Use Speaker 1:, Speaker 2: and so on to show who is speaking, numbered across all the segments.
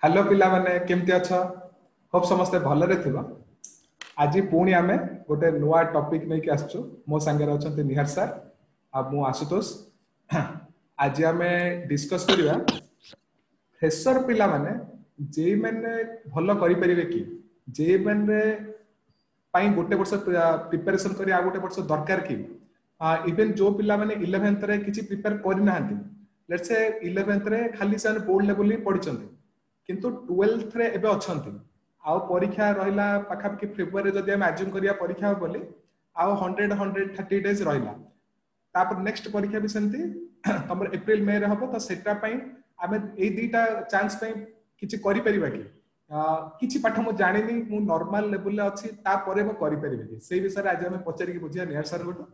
Speaker 1: Hello पिला माने केमती अछ होप समस्ते भलरे थिबा। आज पुणी आमे गोटे नुआ टॉपिक नै के आछछु। मो संगे रहछन्ते निहार सर आ मु आशुतोष। आज आमे डिस्कस करिवा फ्रेशर पिला माने जे माने भलो करि परिबे कि जे माने पाई गोटे वर्ष प्रिपरेशन करी आ गोटे वर्ष दरकार कि इवन जो पिला माने 11th रे किछि प्रिपेयर करि नाहंती लेट्स से 11th रे खाली सन बोर्ड लेवल ही पढिचंती किंतु 12th रे एबे अछंती आउ परीक्षा रहिला पाखापाखि फेब्रुआरी जदि हम एज्यूम करिया परीक्षा बोली आउ 130 डेज रहिला तापर नेक्स्ट परीक्षा भी सेमती तमर अप्रैल मई रे हबो त सेटा पई आमे ए दुईटा चांस पई किछि करि परिबा कि किछि पाठ मु जानिनी मु नॉर्मल लेवल ले अछि ता परे मु करि परिबे कि सेही विषय रे आज हम पचारि कि बुझिया निहार सर गोटो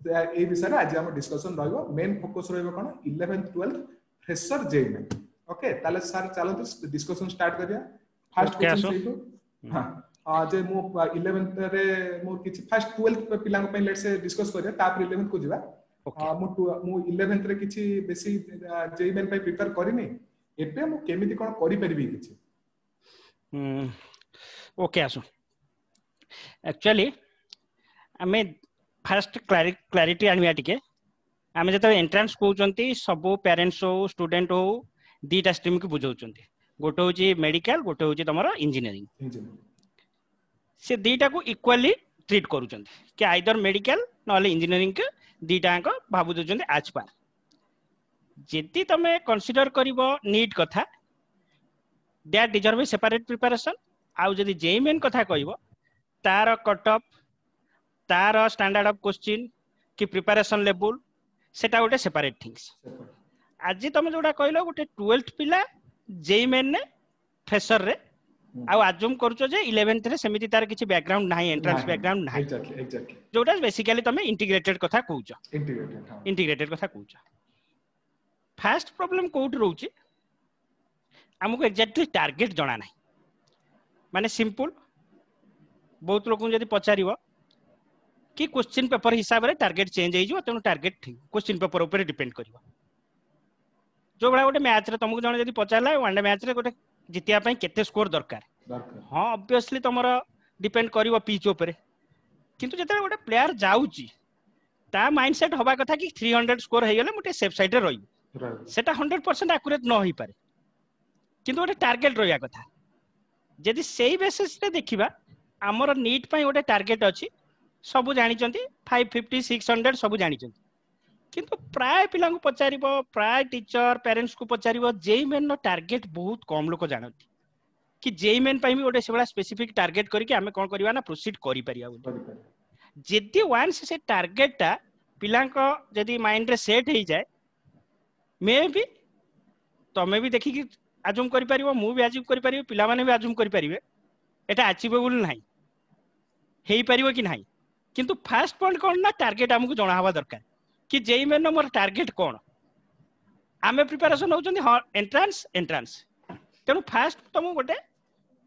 Speaker 1: ए विषय रे आज हम डिस्कशन रहइबो मेन फोकस रहइबो कोन 11th 12th fresher JEE okay ताले सर चलो डिस्कशन स्टार्ट करिया फर्स्ट क्वेश्चन सेही हां जे मु 11th रे मु किछि फर्स्ट 12th पिला पई लेट्स से डिस्कस करिया तापर 11th को जिबा मु 11th रे किछि बेसी जेईई मेन पई प्रिपेयर करिनी एबे मु केमिति कोन करि परिबी किछि
Speaker 2: ओके आसो एक्चुअली आमे फर्स्ट क्लैरिटी आनिया टिके आमे जत एंट्रेंस कहउचंती सब पेरेंट्स हो स्टूडेंट हो दीटा स्ट्रीम के बुझाउचंती गोटे होची मेडिकल गोटे होची तमरो इंजीनियरिंग से दीटा को इक्वली ट्रीट करूचंती कि आइदर मेडिकल नले इंजीनियरिंग के दीटा को भाबु दउचंती आज पार जेति तमे कंसीडर करिवो नीट कथा दैट डिजर्व सेपरेट प्रिपरेशन आउ जदि जेईई मेन कथा कहइबो तार कट ऑफ तार स्टैंडर्ड ऑफ क्वेश्चन कि प्रिपरेशन लेवल सेटा गोटे सेपरेट थिंग्स आज तुम जोड़ा कहलो गोटे 12th पिला जेईई मेन ने फ्रेशर रे आ अज्यूम करूछो जे 11th रे सेमिति तार किछि बैकग्राउंड नाही एंट्रेंस बैकग्राउंड नाही
Speaker 1: एग्जैक्टली
Speaker 2: जोटा बेसिकली तुम इंटीग्रेटेड कथा कहूछो इंटीग्रेटेड कथा कहूछो फर्स्ट प्रॉब्लम कोउट रहउची हमको एग्जैक्टली टारगेट जणा नाही माने सिंपल बहुत लोगों जदि पचारिबो कि क्वेश्चन पेपर हिसाब रे टारगेट चेंज होई जो तेनु टारगेट ठीक क्वेश्चन पेपर ऊपर डिपेंड करिवो जो बड़ा गोटे मैच रे तुमको जण जदि पचारला वनडे मैच रे गोटे जितिया पई केते स्कोर दरकार हां ऑब्वियसली तमरो डिपेंड करिवो पिच ऊपर किंतु जते गोटे प्लेयर जाउची ता माइंडसेट होबा कथा कि 300 स्कोर हे गेले मुटे सेफ साइड रे रही सेटा 100% एक्यूरेट न होई पारे किंतु गोटे टारगेट रहिया कथा जदि सेही बेसिस रे देखिबा हमर नीट पई गोटे टारगेट अछि सब जानी 550 600 सब जानी किंतु प्राय पिला को पचारिबो प्राय टीचर पेरेंट्स को पचारिबो जेईई मेन नो टारगेट बहुत कम लोग जानती कि जेईई मेन पई भी गोटे सेबला स्पेसिफिक टारगेट करके हमें कोन करबा ना प्रोसीड करि परिया जेति वंस से टारगेट ता पिला को जदि माइंड रे सेट हो जाए मे भी तमे भी देखि कि अज्यूम करि परिबो मु भी अज्यूम करि परिबो पिला माने भी अज्यूम करि परिबे एटा अचीवेबल नाही हेई परिबो कि नाही किंतु फर्स्ट पॉइंट कोन ना टारगेट हमकु जणा हवा दरकार कि जेईई मेन मोर टारगेट कोन आमे प्रिपरेशन होचंदी एंट्रेंस तेनु फर्स्ट तुम गोटे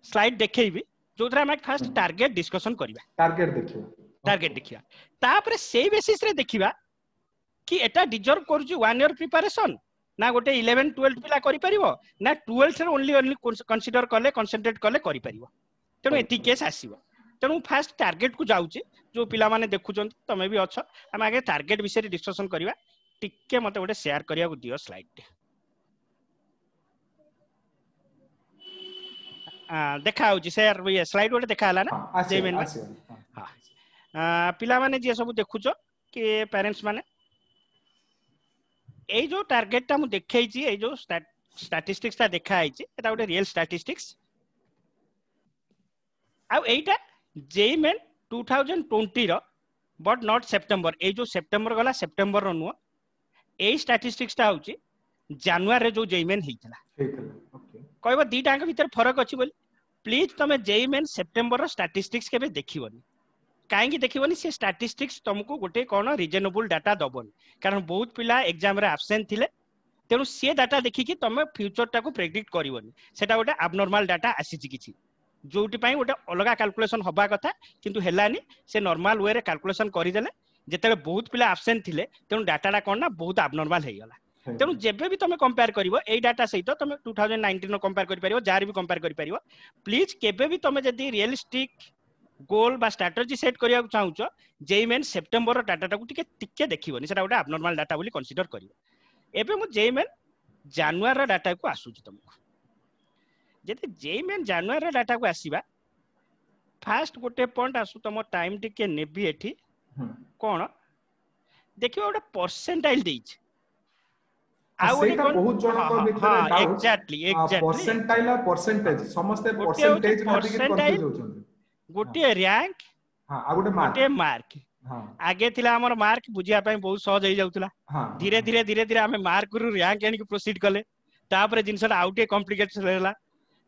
Speaker 2: स्लाइड देखैबी जोथरा हम फर्स्ट टारगेट डिस्कशन करिबा टारगेट देखिबा तापर सेही बेसिस रे देखिबा कि एटा डिजर्व करूची 1 ईयर प्रिपरेशन ना गोटे 11 12 पिला करि परिबो ना 12th रे ओनली कंसीडर करले कंसंट्रेट करले करि परिबो तेनु एति केस आसीबो तेनु फर्स्ट टारगेट को जाउची जो पिला माने देखुचंत तमे भी अछ हम आगे टारगेट विषय डिस्कशन करिवा टिके मते गोटे शेयर करिया को दियो स्लाइड देखा होची शेयर ये स्लाइड गोटे देखा हला ना जेईई में हां पिला माने जे सब देखुचो कि पेरेंट्स माने ए जो टारगेट ता मु देखै छी ए जो स्टैटिस्टिक्स ता देखा आइची एटा गोटे रियल स्टैटिस्टिक्स आ एटा जेईई मेन 2020 रो बट नॉट सितंबर ए जो सितंबर गला सितंबर रो नुवा ए स्टैटिस्टिक्स ता होची जनवरी रे जो जेईई मेन हेइतला ओके कहबो दीटा के भीतर फरक अछि बोली प्लीज तमे जेईई मेन सितंबर रो स्टैटिस्टिक्स केबे देखिबोनी काहे कि देखिबोनी से स्टैटिस्टिक्स तुमको गोटे कोन रीजनेबल डाटा दबोनी कारण बहुत पिला एग्जाम रे एब्सेंट थिले तेनु से डाटा देखि कि तमे फ्यूचर टा को प्रेडिक्ट करिवोनी सेटा गोटे एबनॉर्मल डाटा आसीची किछि जोटी पई गोटे अलगा कैलकुलेशन होबा कथा किंतु हेलानी से नॉर्मल वे रे कैलकुलेशन करि देले जेते बहुत पिला एब्सेंट थिले तेनु डाटाटा कोन ना बहुत एबनॉर्मल हे गला तेणु जेबे भी तुम कंपेयर करिवो एई डाटा सहित तुम 2019 नो कंपेयर करि परिवो जार भी कंपेयर करि परिवो प्लीज केबे भी तुम जदी रियलिस्टिक गोल बा स्ट्रेटजी सेट करिया चाहूचो जेई मेन सेप्टेम्बर डाटा टाकू टिके देखिबोनी सेटा गोटे एबनॉर्मल डाटा बोली कंसीडर करिवो एबे मु जेई मेन जनवरी डाटा को आसुची तुमको जदि जेई मेन जनवरी डाटा को आसीबा फास्ट गोटे पॉइंट आसु तुम टाइम टिके नेबी एठी कोन देखिबो गोटे परसेंटाइल देइछ
Speaker 1: सेटा बहुत जन को भितर डाउट
Speaker 2: एग्जैक्टली
Speaker 1: परसेंटाइल और परसेंटेज समस्त परसेंटेज भाबी के कंफ्यूज होचन
Speaker 2: गोटे रैंक
Speaker 1: हां आ गोटे
Speaker 2: मार्क हां आगे थिला हमर मार्क बुझिया पय बहुत सहज होई जाउतला धीरे धीरे हमें मार्क रु रैंक एनी प्रोसीड कले तापर जिनसटा आउटे कॉम्प्लिकेटेड रहला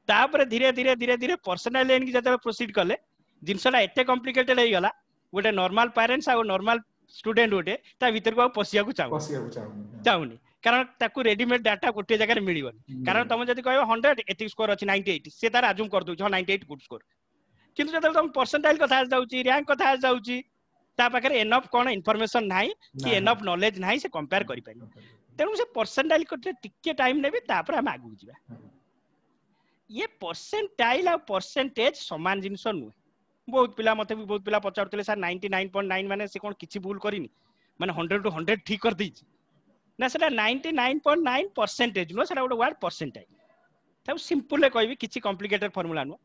Speaker 2: तापर धीरे धीरे पर्सनल एनी जते प्रोसीड कले जिनसटा एते कॉम्प्लिकेटेड होई गला गोटे नॉर्मल पेरेंट्स आ नॉर्मल स्टूडेंट गोटे ता भीतर को पसिया को चाहुनी कारण ताकू रेडीमेड डाटा गोटे जगह मिलिबनी कारण तुम जदी कहबो 100 एथि स्कोर अछि 98 से तार अज्यूम कर दउ 98 गुड स्कोर किंतु जब तुम परसेंटाइल कथा जाउची रैंक कथा जाउची ता पाखरे एनफ कोन इंफॉर्मेशन नाही कि एनफ नॉलेज नाही से कंपेयर करि पारि तेनु से परसेंटाइल कते टिके टाइम नेबे तापर हम आगु जिबा ये परसेंटाइल आ परसेंटेज समान जिंस नु बहुत पिला मते भी बहुत पिला पचारतले सर 99.9 माने से कोन किछि भूल करिनी माने 100 टू 100 ठीक कर दैछि ना सेटा 99.9% नो सेटा गोटे वर्ड परसेंटाइल तब सिंपल कहबी किछि कॉम्प्लिकेटेड फार्मूला नो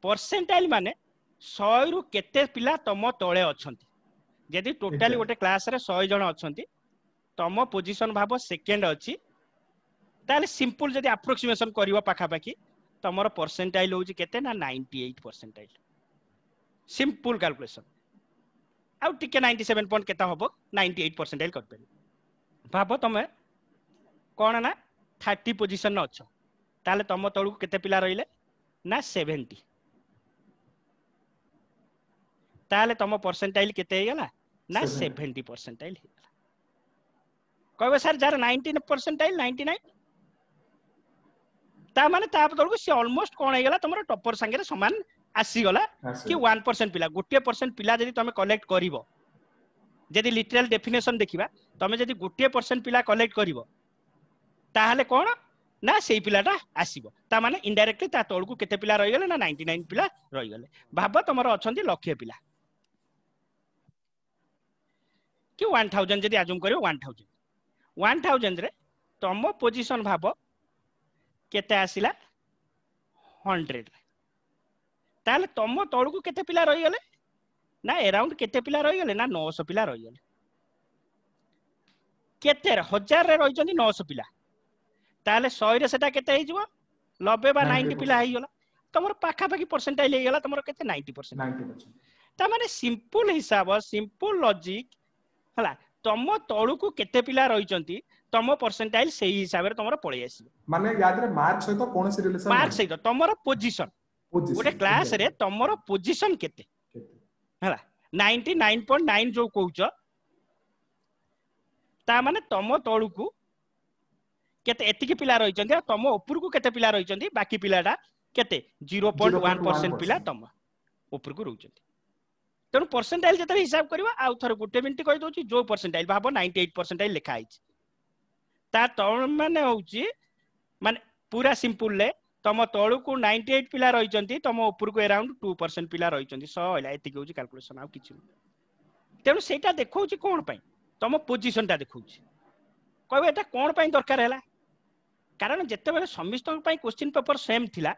Speaker 2: परसेंटाइल माने 100 रु केते पिला तम तळे अछंती जदि टोटली गोटे क्लास रे 100 जण अछंती तम पोजीशन भाबो सेकंड अछि ताले सिंपल जदि अप्रोक्सीमेशन करिवो पाखा पाखी तमरो परसेंटाइल होउची केते ना 98 परसेंटाइल सिंपल कैलकुलेशन आउ टिके 97 पॉइंट केता होबो 98 परसेंटाइल कर पे भाबो तमे कोन ना 30 पोजीशन न अछ ताले तम तळु केते पिला रहिले ना 70 ताले तम परसेंटाइल केते हेगला ना 70 परसेंटाइल हेगला कहबे सर जार 19 परसेंटाइल 99 ता माने ता तळु से ऑलमोस्ट कोन हेगला तमरो टॉपर संगे समान आसी गला कि 1% पिला गोटे परसेंट पिला जदि तमे कलेक्ट करिवो जदि लिटरल डेफिनेशन देखिबा तमे जदि गोटे परसेंट पिला कलेक्ट करिवो ताहले कोन ना सेई पिलाटा आसीबो ता माने इनडायरेक्टली ता तळकु केते पिला रहि गेले ना 99 पिला रहि गेले भाबो तमरो अछंती लक्ष्य पिला कि 1000 जदि अज्यूम करियो 1000 रे तम पोजीशन भाबो केते आसिला 100 रे ताले तम तळकु केते पिला रहि गेले ना अराउंड केते पिला रहि गेले ना 900 पिला रहि गेले केते 1000 रे रहि जंदी 900 पिला ताले 100 रे सेटा केते हे जिवो 90 बा 90 पिला हे गेला तमरो पाखा पाखी परसेंटाइल हे गेला तमरो केते 90% ता माने सिंपल हिसाब सिंपल लॉजिक हला तम तळुकु केते पिला रहि जंती तम परसेंटाइल सेही हिसाब रे तमरो पळै आसी
Speaker 1: माने याद रे मार्क सहित कोनसी रिलेशन
Speaker 2: मार्क सहित तमरो पोजीशन गोटे क्लास रे तमरो पोजीशन केते हला 99.9 जो कहउछ ता माने तम तळुकु केते एतिकी पिला रहि जंती तम ऊपर को केते पिला रहि जंती बाकी पिलाटा केते 0.1% पिला तम ऊपर को रहि जंती तेणु परसेंटाइल जते हिसाब करबा आ थर गोटे मिनिट कहि दोची जो परसेंटाइल भाबो 98 परसेंटाइल लिखा आइछ ता तळ माने होउची माने पूरा सिंपल ले तम तळु को 98 पिला रहि जंती तम ऊपर को अराउंड 2% पिला रहि जंती सो होला एति कहउची कैलकुलेशन आ किछु तेणु सेटा देखौची कोन पई तम पोजीशन ता देखौची कहबे एटा कोन पई दरकार हैला कारण जते बेले समिस्त पई क्वेश्चन पेपर सेम थिला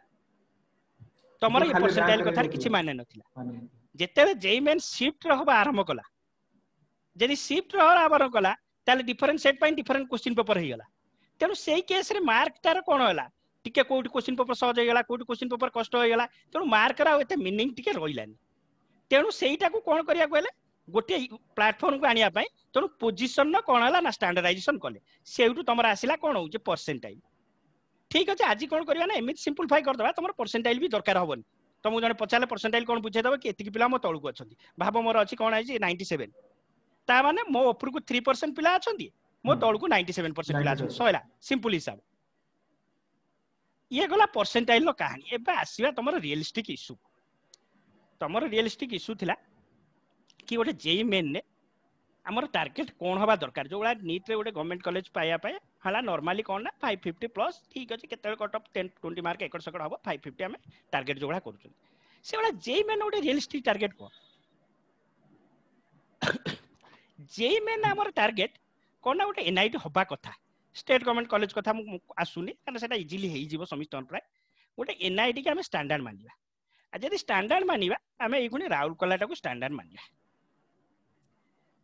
Speaker 2: तमरो ये परसेंटाइल कथार किछि माने नथिला जेते जेई मेन शिफ्ट रहबा आरंभ कला जदि शिफ्ट रहबा आरंभ कला ताले डिफरेंट सेट पई डिफरेंट क्वेश्चन पेपर हे गेला तेनु सेही केस रे मार्क तार कोन होला टिके कोठी क्वेश्चन पेपर सहज हे गेला कोठी क्वेश्चन पेपर कष्ट हे गेला तेनु मार्क रा एते मीनिंग टिके रहिलानी तेनु सेहीटा को कोन करिया कहले गोटे प्लेटफॉर्म को आनिया पई तेनु पोजीशन न कोन होला ना स्टैंडर्डाइजेशन कले सेउटु तमरा आसिला कोन हो जे परसेंटाइल ठीक अछि आज कोन करिया ना एमित सिंपलीफाई कर दबा तमरा परसेंटाइल भी दरकार होबनी तुमको जने पचाले परसेंटाइल कोन बुझे दबा कि एतिकी पिला मो तळु को अछंती भाबो मोर अछि कोन आइछि 97 ता माने मो ऊपर को 3% पिला अछंती मो तळु को 97% पिला अछंती सोइला सिंपल हिसाब ये गला परसेंटाइल लो कहानी एबे आसीबा तमरो रियलिस्टिक इशू तमरो रियलिस्टिक इशू थिला कि गोटे जेई मेन ने हमर टारगेट कोन होबा दरकार जोला नीट रे गोटे गवर्नमेंट कॉलेज पाया पाए हाला नॉर्मली कोन ना 550 प्लस ठीक अछि केते कट ऑफ 10 20 मार्क एकड़ सकड़ हबो 550 हमें टारगेट जोड़ा करू से वाला जेई मेन ओटे रियलिस्टिक टारगेट को जेई मेन हमर टारगेट कोन ना ओटे एनआईटी होबा कथा स्टेट गवर्नमेंट कॉलेज कथा मु आसुनी कारण सेटा इजीली हेई जीवो समिस्तन प्राय ओटे एनआईटी के हमें स्टैंडर्ड मानिबा आ जदि स्टैंडर्ड मानिबा हमें एगुनी राउरकेला टाको स्टैंडर्ड मानिबा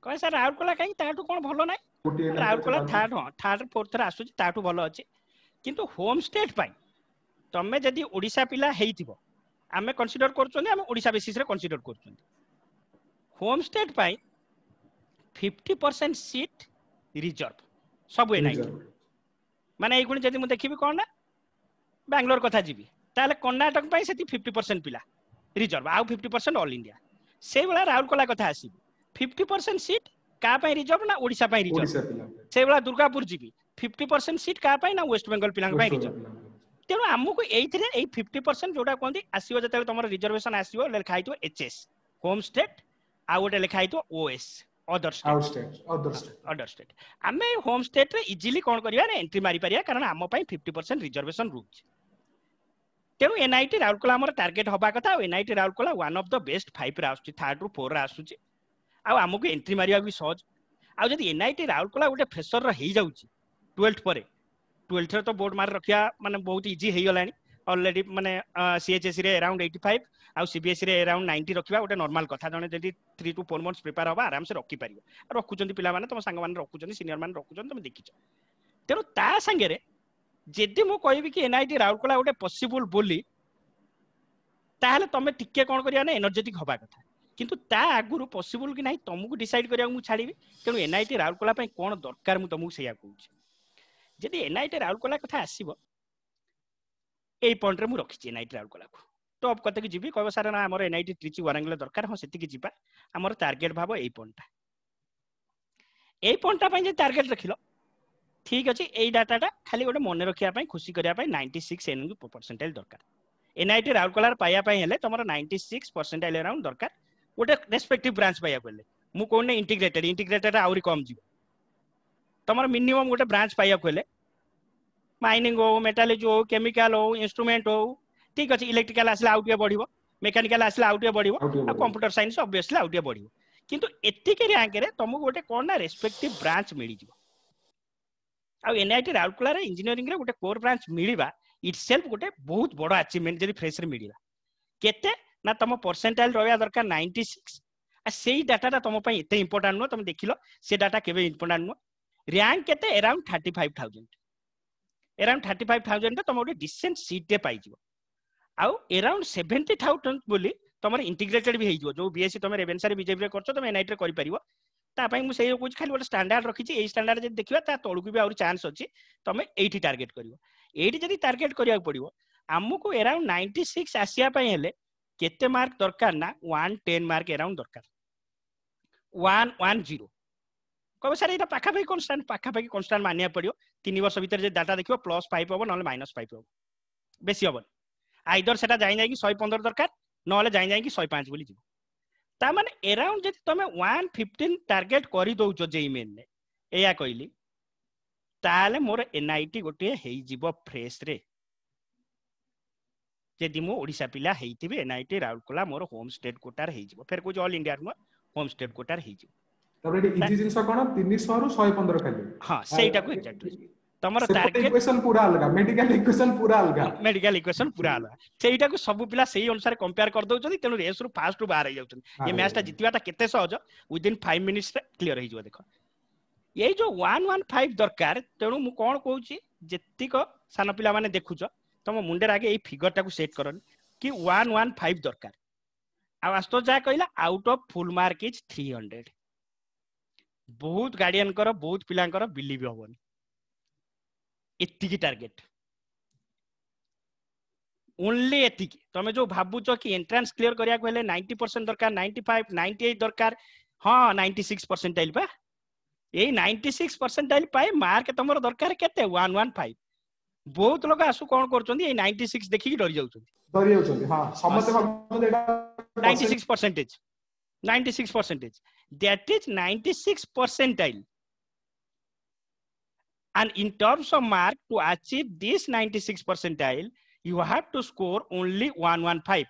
Speaker 2: कहे सर राउरकेला कहीं ताटू कोन भलो नै राउरकेला थर्ड फोर्थ रे आसुची ताटू भलो अछि किंतु होम स्टेट पाई तमे जदि ओडिसा पिला हेइथिबो आमे कंसीडर करछोनी आमे ओडिसा बेसिस रे कंसीडर करछोनी होम स्टेट पाई 50% सीट रिजर्व सब एनआईटी माने एगुनी जदि मु देखिबी कोन ना बैंगलोर कथा जीबी ताले कर्नाटक पाई सेति 50% पिला रिजर्व आउ 50% ऑल इंडिया से वाला राउरकेला कथा आसी 50% सीट का पाई रिजर्व ना ओडिसा पाई रिजर्व से वाला दुर्गापुर जीबी 50% सीट का पाई ना वेस्ट बंगाल पिलांग पाई रिजर्व तेणु आमको एइथिरे एइ 50% जोटा कोंदी आसीबो जते तमर रिजर्वेशन आसीबो लेखा आइतो एचएस होम स्टेट आ गोटे लेखा आइतो ओएस अदर स्टेट आमे होम स्टेट रे इजीली कोन करिया ने एंट्री मारी परिया कारण आम पई 50% रिजर्वेशन रूज तेणु एनआईटी राउरकेला हमर टारगेट होबा कथा NIT Rourkela one of the best 5 रे आसुची 3rd रू 4 रे आसुची आ हमको एंट्री मारिया भी सहज आ जदि एनआईटी राउरकेला गोटे फ्रेशर र हेई जाउची 12th परे 12th रे तो बोर्ड मार रखिया माने बहुत इजी हेई गलानी ऑलरेडी माने सीएचएससी रे अराउंड 85 आ सीबीएसई रे अराउंड 90 रखिबा गोटे नॉर्मल कथा जने जदि 3 to 4 मंथ्स प्रिपेयर होबा आराम से रखि परियो रखुचंती पिला माने तम संग माने रखुचंती सीनियर माने रखुचंती तुम देखिछ तेरो ता संगे रे जदि मु कहबी कि एनआईटी राउरकेला गोटे पॉसिबल बोली ताहले तमे टिके कोन करिया ने एनर्जेटिक होबा कथा किंतु ता आगुरु पॉसिबल कि नाही तुमको डिसाइड करिया मु छाडीबी तेनु एनआईटी राउरकेला पई कोन दरकार मु तुमको सेया कहूची जदि एनआईटी राउरकेला कथा आसीबो एई पॉइंट रे मु रखिची एनआईटी राउरकेला को टॉप कते कि जीबी कहबो सारा ना हमर एनआईटी ट्रिची वारंगले दरकार हो सेति कि जीबा हमर टारगेट भाबो एई पॉइंटटा पई जे टारगेट रखिलो ठीक अछि एई डाटाटा खाली गोटे मने रखिया पई खुशी करिया पई 96 एनयू परसेंटाइल दरकार एनआईटी राउरकेला पाया पई हेले तमरो 96 परसेंटाइल अराउंड दरकार गोटे रेस्पेक्टिव ब्रांच पाया पले मु कोन ने इंटीग्रेटेड आउरी कम जीवो तमरो मिनिमम गोटे ब्रांच पाया पले माइनिंग हो मेटालर्जी हो केमिकल हो इंस्ट्रूमेंट हो ठीक अछि इलेक्ट्रिकल आसला आउटिया बढ़िबो मेकानिकल आसला आउटिया बढ़िबो आ कंप्यूटर साइंस ऑब्वियसली आउटिया बढ़िबो किंतु एत्ति के रैंक रे तमको गोटे कोन ना रेस्पेक्टिव ब्रांच मिली जीवो आ एनआईटी राउरकेला रे इंजीनियरिंग रे गोटे कोर ब्रांच मिलिबा इटसेल्फ गोटे बहुत बड़ अचीवमेंट जदि फ्रेश रे मिलिबा केते ना तम परसेंटाइल रहया दरकार 96 आ सेही डाटाटा तम पई एते इंपोर्टेंट नो तम देखिलो से डाटा केबे इंपोर्टेंट नो रैंक केते अराउंड 35000 अराउंड 35000 तम गोटे डिसेंट सीट रे पाई जीवो आ अराउंड 70000 बोली तमर इंटीग्रेटेड भी हेइजो जो बीएससी तम रेवेन्सा रे बीजेपी रे करछो तम एनआईटी रे करि परिबो ता पई मु सेही कुछ खाली गोटे स्टैंडर्ड रखिछि एई स्टैंडर्ड जे देखिबा ता तळकु भी और चांस अछि तमे एठी टारगेट करिवो एठी जदि टारगेट करिया पड़िवो हमकु अराउंड 96 आसिया पई हेले केते मार्क दरकार ना 110 मार्क अराउंड दरकार 110 कबे सर एटा पाखा भाई कांस्टेंट मानिया पड़ियो 3 वर्ष भीतर जे डाटा देखिबो +5 होबो नले -5 होबो बेसी होबो आइदर सेटा जाई जाई कि 115 दरकार नले जाई जाई कि 105 बोली जीवो ता माने अराउंड जदि तमे 115 टारगेट करि दउचो जेई मेन ने एया कहली ताले मोर एनआईटी गोटे हेई जीवो फ्रेश रे जदि मो ओडिसा पिला हेइतिबे एनआईटी राउरकेला मोर होम स्टेट कोटार हेइ जीवो फेर कोज ऑल इंडिया रो होम स्टेट कोटार हेइ जीवो
Speaker 1: तबरे इजी जिंस कोन 300 रु 115 खाली
Speaker 2: हां सेटा को एक्जेक्टली तमर टारगेट
Speaker 1: इक्वेशन पूरा अलगा मेडिकल इक्वेशन पूरा अलगा सेटा को सब पिला सेही अनुसार कंपेयर कर दउचनी तेनु रेस रु फास्ट रु बाहर हे जाउचनी ये मैचटा जितबाटा केते सहज विदिन 5 मिनिट्स रे क्लियर हे जिवो देखो ये जो 115 दरकार तेनु मु कोन कहूची जेतिक सान पिला माने देखुचो तम मुंडे आगे एई फिगर टाको सेट करन कि 115 दरकार आ वास्तव जा कहला out of full mark is 300 बहुत गार्डियन कर बहुत पिला कर बिलीव होबनी एत्ती की टारगेट ओनली एत्ती की तमे जो भाबुचो कि एंट्रेंस क्लियर करिया को हेले 90% दरकार 95 98 दरकार हां 96 परसेंटाइल बा एई 96 परसेंटाइल पाए मार्क तमरो दरकार केते 115 बहुत लोग आसु कोन करचोंदी ए 96 देखि कि डरि जाउचोंदी हां समते भाबुचोंदी एटा 96% that is 96 percentile
Speaker 2: and in terms of mark to achieve this 96 percentile you have to score only 115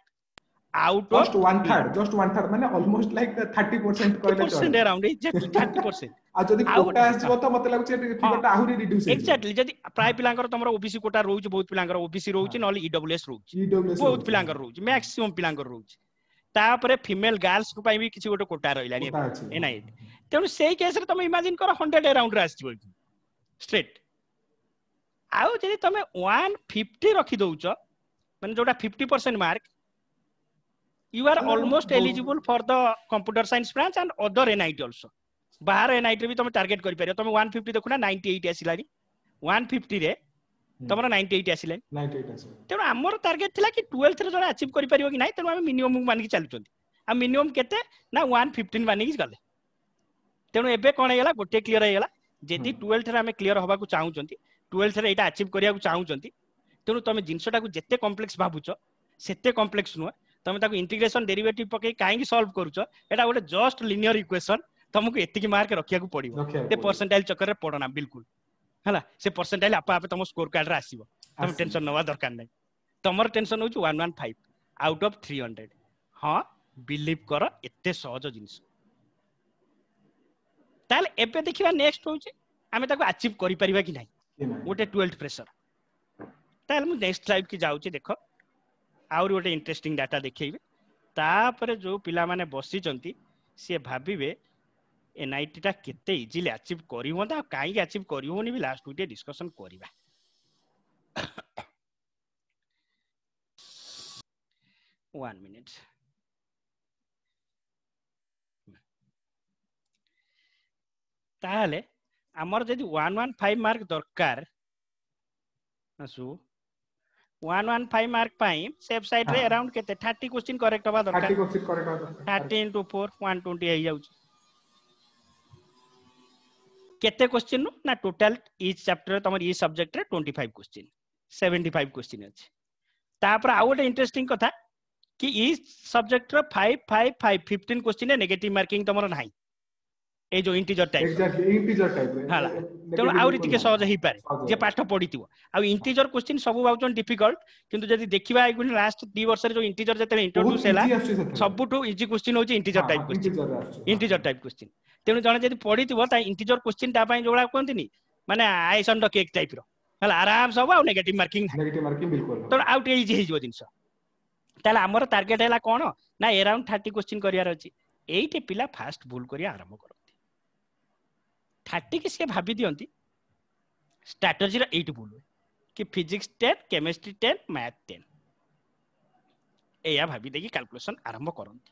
Speaker 2: out
Speaker 1: just
Speaker 2: of
Speaker 1: one third माने almost like 30% कहले चले
Speaker 2: 30% around exactly 30%
Speaker 1: आ जदी कोटा आस जिवो त मते लागु छै फिगर ता आहुरी रिड्यूस हे
Speaker 2: एक्जेक्टली जदी प्राय पिलांकर तमरो ओबीसी कोटा रहउछ बहुत पिलांकर ओबीसी रहउछ नले ईडब्ल्यूएस रहउछ बहुत पिलांकर रहउछ मैक्सिमम पिलांकर रहउछ तापरे फीमेल गर्ल्स को पई भी किछि गोटे कोटा रहिलानी एनआईटी तेनु सेही केस रे तमे इमेजिन करो 100 अराउंड रे आछिबो स्ट्रेट आउ जदी तमे 150 रखि दउछ माने जोटा 50% mark you are almost eligible for the computer science branch and other NIT also बाहर NIT भी तुम टारगेट करि परियो तुम 150 देखुना 98 आसिलानी 150 रे तमरो 98 आसिले
Speaker 1: 98 आसिले
Speaker 2: तेनो हमर टारगेट थिला कि 12th रे जणा अचीव करि परियो कि नाही तेनो हम मिनिमम मान के चलुचंती आ मिनिमम केते ना 115 मान के गले तेनो एबे कोन हेला गोटे क्लियर हेला जेदी 12th रे हम क्लियर होबा को चाहउचंती 12th रे एटा अचीव करिया को चाहउचंती तेनो तमे जिंसटा को जत्ते कॉम्प्लेक्स भाबुचो सेते कॉम्प्लेक्स नुवा तमे ताको इंटीग्रेशन डेरिवेटिव पके काहे की सॉल्व करूचो एटा गोटे जस्ट लिनियर इक्वेशन तुमको एतिकी मार्क रखिया को पड़िबो ते परसेंटाइल चक्कर रे पड़ना बिल्कुल हला से परसेंटाइल आपा आपे तुम स्कोर कार्ड रे आसीबो तुम टेंशन नवा दरकार नै तमर टेंशन होउछ 115 आउट ऑफ 300 हां बिलीव करो एते सहज जिंस ताल एबे देखिबा नेक्स्ट होउछ आमे ताको अचीव करि परिबा कि नै गोटे 12th प्रेशर ताल मु नेक्स्ट स्लाइड की जाउची देखो आउर गोटे इंटरेस्टिंग डाटा देखैबे तापरे जो पिला माने बसी चंती से भाबिबे एनआईटी टा केते इजीली अचीव करि होंदा काई अचीव करि होनी भी लास्ट वीडियो डिस्कशन करिबा 1 मिनिट ताले हमर जदी 115 मार्क दरकार असु 115 मार्क पाई सेफ साइड रे अराउंड केते 30 क्वेश्चन करेक्ट होबा दरकार 30 क्वेश्चन करेक्ट होबा दरकार 30 into 4 120 हे जाउछ केते क्वेश्चन नु ना टोटल ईच चैप्टर तमर ई सब्जेक्ट रे 25 क्वेश्चन 75 क्वेश्चन अछि तापर आ गोटे इंटरेस्टिंग कथा कि ई सब्जेक्ट रो 5 5 5 15 क्वेश्चन रे नेगेटिव मार्किंग तमर नाही ए जो integer type
Speaker 1: exactly integer type
Speaker 2: हाला तेनो आउरी टिके सहज हे पारे जे पाठ पढितिबो आ इंटीजर क्वेश्चन सब बाउचन डिफिकल्ट किंतु जदी देखिबा एगुन लास्ट 2 वर्ष रे जो इंटीजर जते इंट्रोड्यूस हैला सबटू इजी क्वेश्चन होची integer type question integer type question तेनु जने जदी पढितिबो ता इंटीजर क्वेश्चन ता पय जोळा कोंतिनी माने आइसन द केक टाइप रो हला आराम सब आ नेगेटिव मार्किंग बिल्कुल तो आउट इजी हे जो जिंस ताला हमर टारगेट हैला कोन ना अराउंड 30 क्वेश्चन करियार अछि एइटे पिला फास्ट भूल करिया आरंभ करो 30 के से भाबी दियंती स्ट्रेटजी रा 8 भूल कि फिजिक्स 10 केमिस्ट्री 10 मैथ 10 एया भाबी देखि कैलकुलेशन आरंभ करंती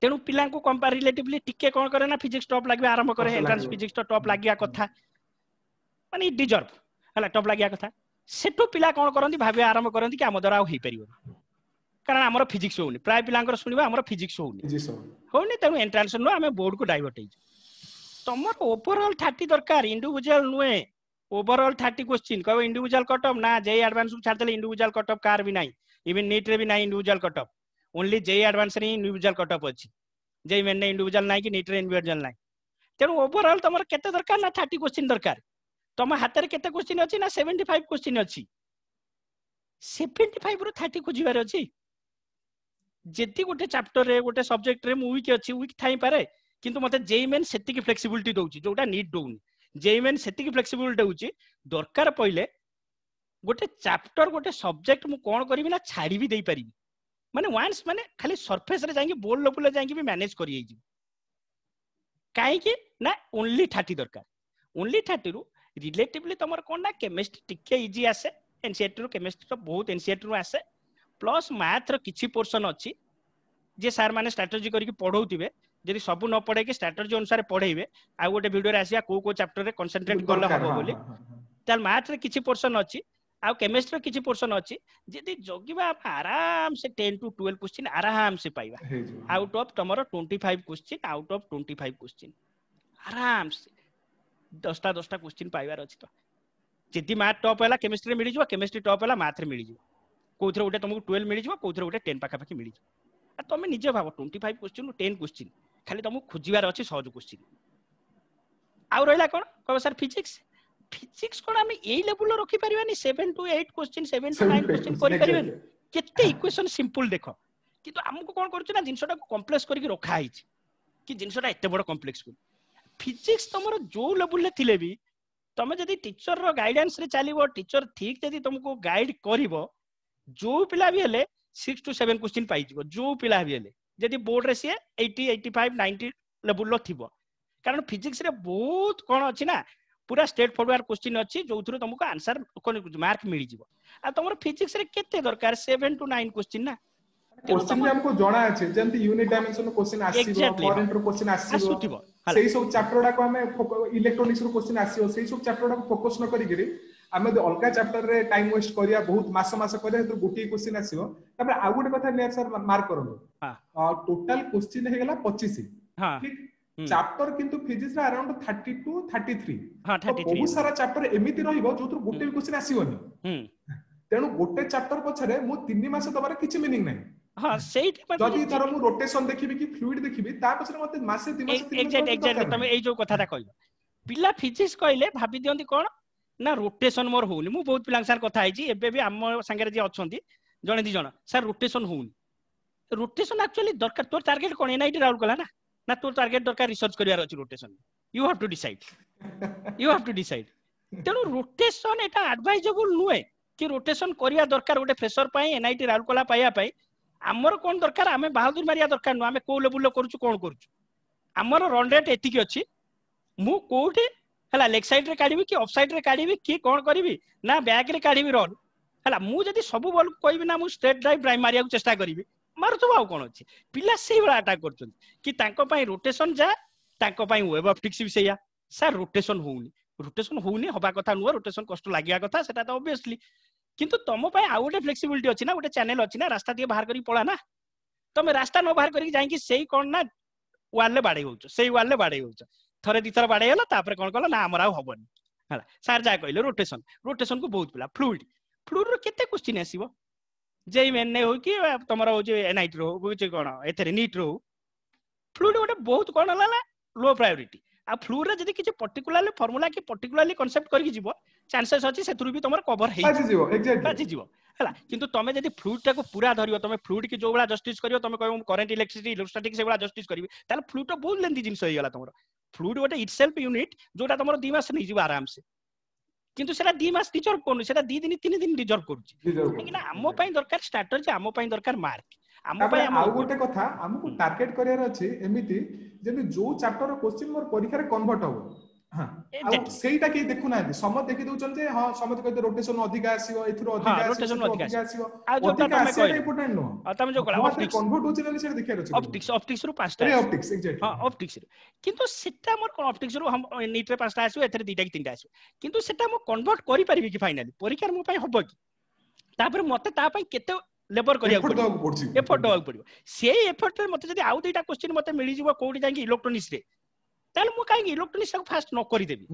Speaker 2: तेनु पिला को कंपैरेटिवली टिके कोन करे ना फिजिक्स टॉप लागबे आरंभ करे एंट्रेंस फिजिक्स तो टॉप लागिया कथा माने डिजर्व हला टॉप लागिया कथा सेटो पिला कोन करंती भाबे आरंभ करंती कि हम द्वारा होई परिबो कारण हमर फिजिक्स होउनी प्राय पिलांकर सुनिबा हमर फिजिक्स होउनी तेनु एंट्रेंस नो हमें बोर्ड को डाइवर्ट हे तमर ओवरऑल 30 दरकार इंडिविजुअल नुए ओवरऑल 30 क्वेश्चन कहबो इंडिविजुअल कट ऑफ ना जे एडवांस को छाड़ देले इंडिविजुअल कट ऑफ कार भी नाही इवन नीट रे भी नाही इंडिविजुअल कट ऑफ ओनली जे एडवांस रे इंडिविजुअल कट ऑफ अछि जे मेन ने इंडिविजुअल नाही कि नीट रे इंडिविजुअल नाही तेनु ओवरऑल तमर केते दरकार ना 30 क्वेश्चन दरकार तम हाथ रे केते क्वेश्चन अछि ना 75 क्वेश्चन अछि 75 रो 30 खोजिबार अछि जेति गोटे चैप्टर रे गोटे सब्जेक्ट रे मु वीक अछि वीक थाई पारे किंतु मते जेई मेन सेति की फ्लेक्सिबिलिटी दोउची जोटा नीट दोउनी जेई मेन सेति की फ्लेक्सिबिलिटी दोउची दरकार पहिले गोटे चैप्टर गोटे सब्जेक्ट मु कोन करबी ना छाडी भी देई परिबी माने वांस माने खाली सरफेस रे जांगी बोल लेवल जांगी भी मैनेज करि हेजी काहे कि ना ओनली 30 दरकार ओनली 30 रु रिलेटिवली तमर कोन ना केमिस्ट्री टिके इजी आसे एनसीईआरटी रो केमिस्ट्री रो बहुत एनसीईआरटी रो आसे प्लस मैथ रो किछि पोर्शन अछि जे सर माने स्ट्रेटजी करिक पढौतिबे जदि सब न पढ़े के स्ट्रेटजी अनुसार पढ़ेबे आ गोटे वीडियो रे आसिया को चैप्टर रे कंसंट्रेट करले हबो बोली ताल मैथ रे किछि पोर्शन अछि आ केमिस्ट्री रे किछि पोर्शन अछि जदि जगिबा आराम से 10 to 12 क्वेश्चन आराम से पाइबा आउट ऑफ तमरो 25 क्वेश्चन आउट ऑफ 25 क्वेश्चन आराम से 10टा क्वेश्चन पाइबार अछि तो जदि मैथ टॉप हैला केमिस्ट्री रे मिलि जबो केमिस्ट्री टॉप हैला मैथ रे मिलि जबो कोथरे गोटे तुमको 12 मिलि जबो कोथरे गोटे 10 पाखा पाखी मिलि जबो आ तमे निजे भाबो 25 क्वेश्चन 10 क्वेश्चन खाली तुमको खोजिबार अछि सहज क्वेश्चन आउ रहिला कोन कहबो सर फिजिक्स कोन हम एई लेवल रो रखि परिबानी 7 to 8 क्वेश्चन 7 to 9 क्वेश्चन करि परिबानी केते इक्वेशन सिंपल देखो किंतु हमको कोन करछ ना जिंसटा को कॉम्प्लेक्स करके रखा आइछ कि जिंसटा एते बड़ कॉम्प्लेक्स फिजिक्स तमरो जो लेवल ले थिले भी तमे जदी टीचर रो गाइडेंस रे चलीबो टीचर ठीक जदी तुमको गाइड करिवो जो पिला भी हेले 6 to 7 क्वेश्चन पाई जिवो जो पिला भी हेले जदी बोर्ड रे से 80 85 90 लेवल लो थिबो कारण फिजिक्स रे बहुत कोन अछि ना पूरा स्ट्रेट फॉरवर्ड क्वेश्चन अछि जो थ्रू तुमको आंसर मार्क मिल जिवो आ तमरो फिजिक्स रे केते दरकार 7 to 9 क्वेश्चन ना
Speaker 1: क्वेश्चन भी हमको जणा अछि जेंति यूनिट डायमेंशन क्वेश्चन आसीबो करंट रो क्वेश्चन आसीबो सेही सब चैप्टर डा को हमें इलेक्ट्रॉनिक्स रो क्वेश्चन आसीबो सेही सब चैप्टर डा को फोकस न करी गिरी हमें अलगा चैप्टर रे टाइम वेस्ट करिया बहुत मास करिया तो गोटी क्वेश्चन आसीबो तबे आ गुटे कथा नियर सर मार्क करलो टोटल क्वेश्चन हे गेला 25 ठीक चैप्टर किंतु फिजिक्स रे अराउंड 30 to 33 तो बहुत सारा चैप्टर एमिति रहिबो जोथु गोटे भी क्वेश्चन आसीबोनी तेनु गोटे चैप्टर पछरे मु 3 मास दबारे किछि मीनिंग नै
Speaker 2: हां सेट
Speaker 1: जदी तर मु रोटेशन देखिबी कि फ्लूइड देखिबी ता पछरे मते मासे 3 मास 3 मास
Speaker 2: एग्जैक्टली तमे एई जो कथाटा कहलो पिला फिजिक्स कहले भाबी दियंती कोन ना रोटेशन मोर होउनी मु बहुत पिलांग सार कथा आइची एबे भी हम संगे जे अछंती जणे दी जण सर रोटेशन होउनी रोटेशन एक्चुअली दरकार तोर टारगेट कोन एनआईटी राउल कला ना तोर टारगेट दरकार रिसर्च करियार अछि rotation you have to decide तेनु रोटेशन एटा एडवाइजेबल नुए कि रोटेशन करिया दरकार गोटे फ्रेशर पई एनआईटी राउल कला पाइया पई हमर कोन दरकार हमें बहादुर मारिया दरकार नु हमें को लेवल करूछु कोन करूछु हमर रन रेट एतिकी अछि मु कोठी हला लेग साइड रे काढिबी कि ऑफ साइड रे काढिबी कि कोन करिवि ना बैक रे काढिबी रन हला मु जदी सब बॉल कहबी ना मु स्ट्रेट ड्राइव प्राइम मारिया को चेष्टा करिवि मारुतो आउ कोन अछि पिला सेही वाला अटैक करछन कि तांको पई रोटेशन जा तांको पई वेब ऑप्टिक्स भी सेया सर रोटेशन होउनी हबा कथा नुवा रोटेशन कष्ट लागिया कथा सेटा तो ऑब्वियसली किंतु तमो पई आ गोटे फ्लेक्सिबिलिटी अछि ना गोटे चैनल अछि ना रास्ता दिए बाहर करी पळा ना तमे रास्ता न बाहर करी जाई कि सेही कोन ना वाल ले बाडे होउछ सेही वाल ले बाडे होउछ थरे दी थर बाडे हला तापर कोन कहला ना हमरा होबनी हला सर जा कहले रोटेशन को बहुत पिला फ्लूइड रो केते क्वेश्चन आसीबो जेई मेन नै हो कि तमरा हो जे एनआईटी रो हो जे कोन एथरे नीट रो फ्लूइड गोटे बहुत कोन हला लो प्रायोरिटी आ फ्लूइड रे जदी किछ पर्टिकुलरली फार्मूला कि पर्टिकुलरली कांसेप्ट करके जीवो चांसेस अछि सेथुरु भी तमर कवर हेइ जीवो एग्जैक्टली जीवो हला किंतु तमे जदी फ्लूइड टा को पूरा धरियो तमे फ्लूइड की जो वाला जस्टिस करियो तमे कहबो करंट इलेक्ट्रिसिटी इलेक्ट्रोस्टैटिक से वाला जस्टिस करिवि ताले फ्लूइड तो बहुत लेंथी जिंस होई गला तमरो फ्लूइड गोटे इटसेल्फ यूनिट जोटा तमरो 2 मास नै जीव आराम से किंतु सेटा 2 मास डिजर्व कोन सेटा 2 दिन 3 दिन डिजर्व करूची लेकिन हमो पई दरकार स्ट्रैटेजी हमो पई दरकार मार्क हमो पई
Speaker 1: आ गोटे कथा हमको टारगेट करियर अछि एमिति जेमि जो चैप्टर क्वेश्चन मोर परीक्षा रे कन्वर्ट हो हां सेटा के देखु ना सम देखि दउचन जे हां समझ कहते रोटेशन अधिक आसीओ एथरो अधिक आसीओ आ जो तमे कहै इंपोर्टेंट नो आ तमे जो कला ऑप्टिक्स कन्वर्ट होछि ना सेटा देखियर अछि ऑप्टिक्स रो पांचटा ऑप्टिक्स एग्जैक्टली हां ऑप्टिक्स किंतु सेटा मोर कोन ऑप्टिक्स रो हम नीट रे पांचटा आसीओ एथरे दुटा कि तीनटा आसीओ किंतु सेटा मो कन्वर्ट करि परिबि कि फाइनली परीक्षा मो पई होबो कि तापर मते ता पई केते लेबर करिया पड़छ एफर्ट दवा पड़ियो सेही एफर्ट रे मते जदी आउ दुटा क्वेश्चन मते मिली जिवो कोठी जाई इलेक्ट्रॉनिक्स रे ताल मु काई इलेक्ट्रॉनिक्स को फास्ट न करि देबी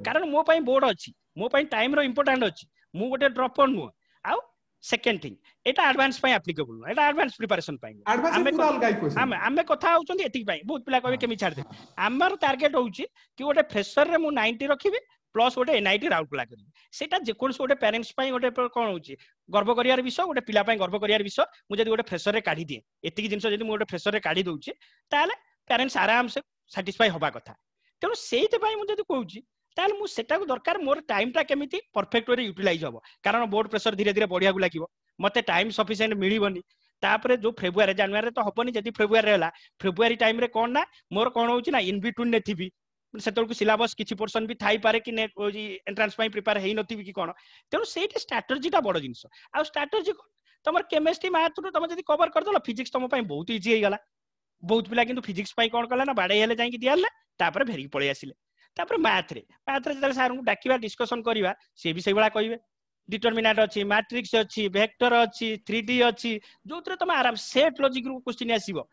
Speaker 1: कारण मो पई बोर्ड अछि मो पई टाइम रो इंपोर्टेंट अछि मु गोटे ड्रॉप ऑन नु आउ सेकंड थिंग एटा एडवांस पई एप्लीकेबल एटा एडवांस प्रिपरेशन पई
Speaker 2: हमें पूरा अलग क्वेश्चन हमें कथा होचंदी एतिक पई बहुत पिला कहबे केमि छाड़ दे हमर टारगेट होउची कि गोटे फ्रेशर रे मु 90 रखिबी प्लस गोटे एनआईटी राउरकेला करिबी सेटा जे कोन गोटे पेरेंट्स पई गोटे कोन होउची गर्व करियार विषय गोटे पिला पई गर्व करियार विषय मु जदी गोटे फ्रेशर रे काढी दिए एतिक जिंस जदी मु गोटे फ्रेशर रे काढी दउची ताले पेरेंट्स आराम से सैटिस्फाई होबा कथा तेणु सेहित पई मु जदी कहउची ताले मु सेटा को दरकार मोर टाइम टा केमिति परफेक्ट वे यूटिलाइज होबो कारण बोर्ड प्रेशर धीरे धीरे बढ़िया को लागिवो मते टाइम सफिशिएंट मिलिबनी तापरे जो फेब्रुआरी जनवरी तो हबनी जदी फेब्रुआरी रहला फेब्रुआरी टाइम रे कोन ना मोर कोन होउची ना इन बिटवीन ने थिबी सेतल को सिलेबस किछि पोर्शन भी थाई पारे कि नेट एंट्रेंस पई प्रिपेयर हेइ नथिबी कि कोन तेणु सेटा स्ट्रेटजी टा बड़ जिंस आ स्ट्रेटजी तमर केमिस्ट्री मैथ रो तम जदी कवर कर दलो फिजिक्स तम पई बहुत इजी हे गला बहुत पिला किंतु फिजिक्स पई कोन कला ना बाडे हेले जाई कि दियाले तापर भेरी पळै आसिले तापर मैथ रे जदि सार को डाकिबा डिस्कशन करिवा से भी सेही बळा कहिबे डिटरमिनेंट अछि मैट्रिक्स अछि वेक्टर अछि 3D अछि जोतरे तम आराम सेट लॉजिक रो क्वेश्चन आसीबो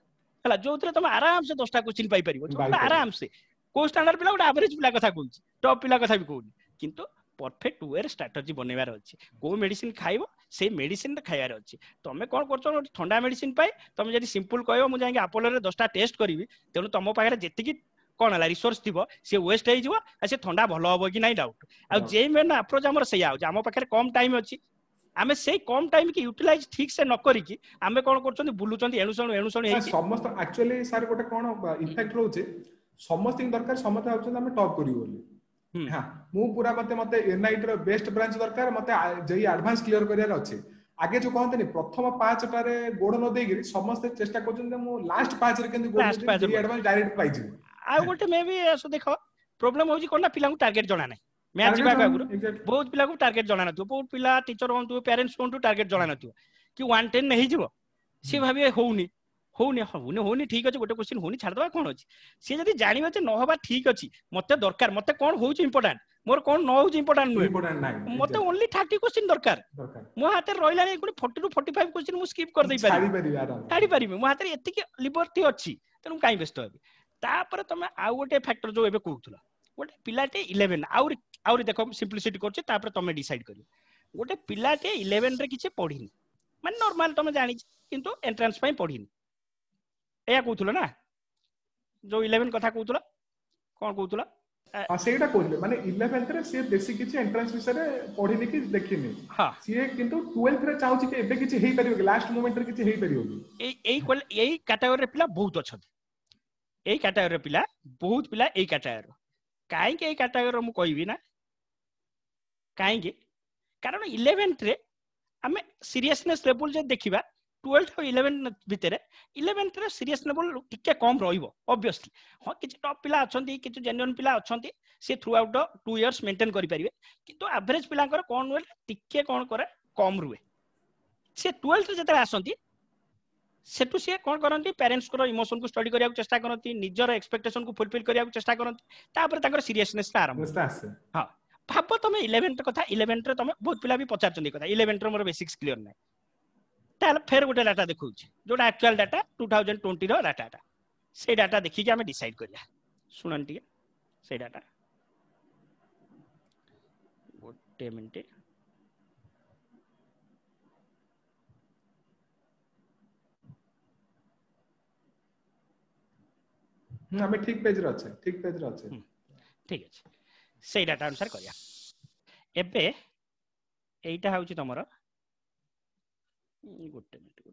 Speaker 2: हला जोतरे तम आराम से 10टा क्वेश्चन पाई परिबो जो आराम से को स्टैंडर्ड पिला गोटे एवरेज पिला कथा कहूँ टॉप पिला कथा भी कहूँ किंतु परफेक्ट वे स्ट्रेटजी बनवार अच्छी को मेडिसिन खाइब से मेडिसिन खाइबार अच्छी तुम कौन कर ठंडा मेडिसिन पाई तुम जब सिंपल कह मुझे अपोलो 10टा टेस्ट करी तेणु तुम पाखे जी कोन हला रिसोर्स थिबो से वेस्ट हे जिवो आ से ठंडा भलो होबो कि नै डाउट आ जे मेन अप्रोच हमर सैया हो हम पाखरे कम टाइम अछि आमे से कम टाइम की यूटिलाइज ठीक से न करी कि आमे कोन करछन बुलुचन एणुसण हे
Speaker 1: समस्त एक्चुअली सर गोटे कोन इफेक्ट रहउचे समस्त दरकार समस्त होउछन हम टॉप करियो बोली हां मु पूरा मते एनआईटी रो बेस्ट ब्रांच दरकार मते जेई एडवांस क्लियर करियार अछि आगे जो कहते नहीं प्रथम पांच टारे गोड़ न देगिरी समस्त चेष्टा करछन मु लास्ट पांच रे केंदी गोड़ दे जेई एडवांस डायरेक्ट पाइ जी
Speaker 2: आ गोटे मे भी ऐसो देखो प्रॉब्लम होउची कोन ना पिला को टारगेट जणा नै मैच जीवा कागुर बहुत पिला को टारगेट जणा नथियो बहुत पिला टीचर होंतु पेरेंट्स होंतु टारगेट जणा नथियो कि 110 नहीं जीवो सी भाबे होउनी ठीक अछि गोटे क्वेश्चन होउनी छाड़ दबा कोन अछि सी जदी जानिबे जे न होबा ठीक अछि मते दरकार मते कोन होउची इंपोर्टेंट मोर कोन न होउची इंपोर्टेंट नै मते ओनली 30 क्वेश्चन दरकार मो हाते रहिला नै 40 टू 45 क्वेश्चन मु स्किप कर दे पारि छाड़ी पारि मो हाते एतिकी लिबर्टी अछि तनु काई व्यस्त हेबी तापर तमे आ गोटे फैक्टर जो एबे कहउतला गोटे पिलाटे 11 आउरी देखो सिंपलिसिटी करछ तापर तमे डिसाइड करियो गोटे पिलाटे 11 रे किछ पढिनी माने नॉर्मल तमे जानि किंतु एंट्रेंस पई पढिनी एया कहउतला ना जो 11 कथा कहउतला कोन कहउतला
Speaker 1: हां सेटा कहले माने 11th रे से बेसिक किछ एंट्रेंस विषय रे पढिनी कि देखिनी हां से किंतु 12th रे चाहूची कि एबे किछ हेई परियो कि लास्ट मोमेंट रे किछ हेई परियो कि
Speaker 2: एई कैटेगरी रे पिला बहुत अछथि एई कैटेगरी रे पिला बहुत पिला एई कैटेगरी काहे के एई कैटेगरी मु कहबी ना काहे के कारण 11th रे हमें सीरियसनेस लेवल जे देखिबा 12th और 11 भितरे 11th रे सीरियस लेवल टिके कम रहिबो ऑब्वियसली हां किछ टॉप पिला अछंती किछ जेन्युइन पिला अछंती से through out the 2 years maintain करि परिबे किंतु एवरेज पिलांकर कोन होय टिके कोन करे कम रुए से 12th जते आसंती सेटु से कोन करंती पेरेंट्स को इमोशन को स्टडी करिया चेष्टा करंती निजर एक्सपेक्टेशन को फुलफिल करिया चेष्टा करंती तापर ताकर सीरियसनेस आरंभ हां भाबो तमे 11th कथा 11th रे तमे बहुत पिला भी पचार चंदी कथा 11th रे मोर बेसिक्स क्लियर नै ताल फेर गोटे डाटा देखौछ जोटा एक्चुअल डाटा 2020 रो डाटा से डाटा देखि के हमें डिसाइड करिया सुनन टिके से डाटा गोटे मिनिट
Speaker 1: हमें ठीक पेज रे अछि ठीक
Speaker 2: अछि से डाटा अनुसार करिया एबे एटा होउची तमरो गोटे मिनिट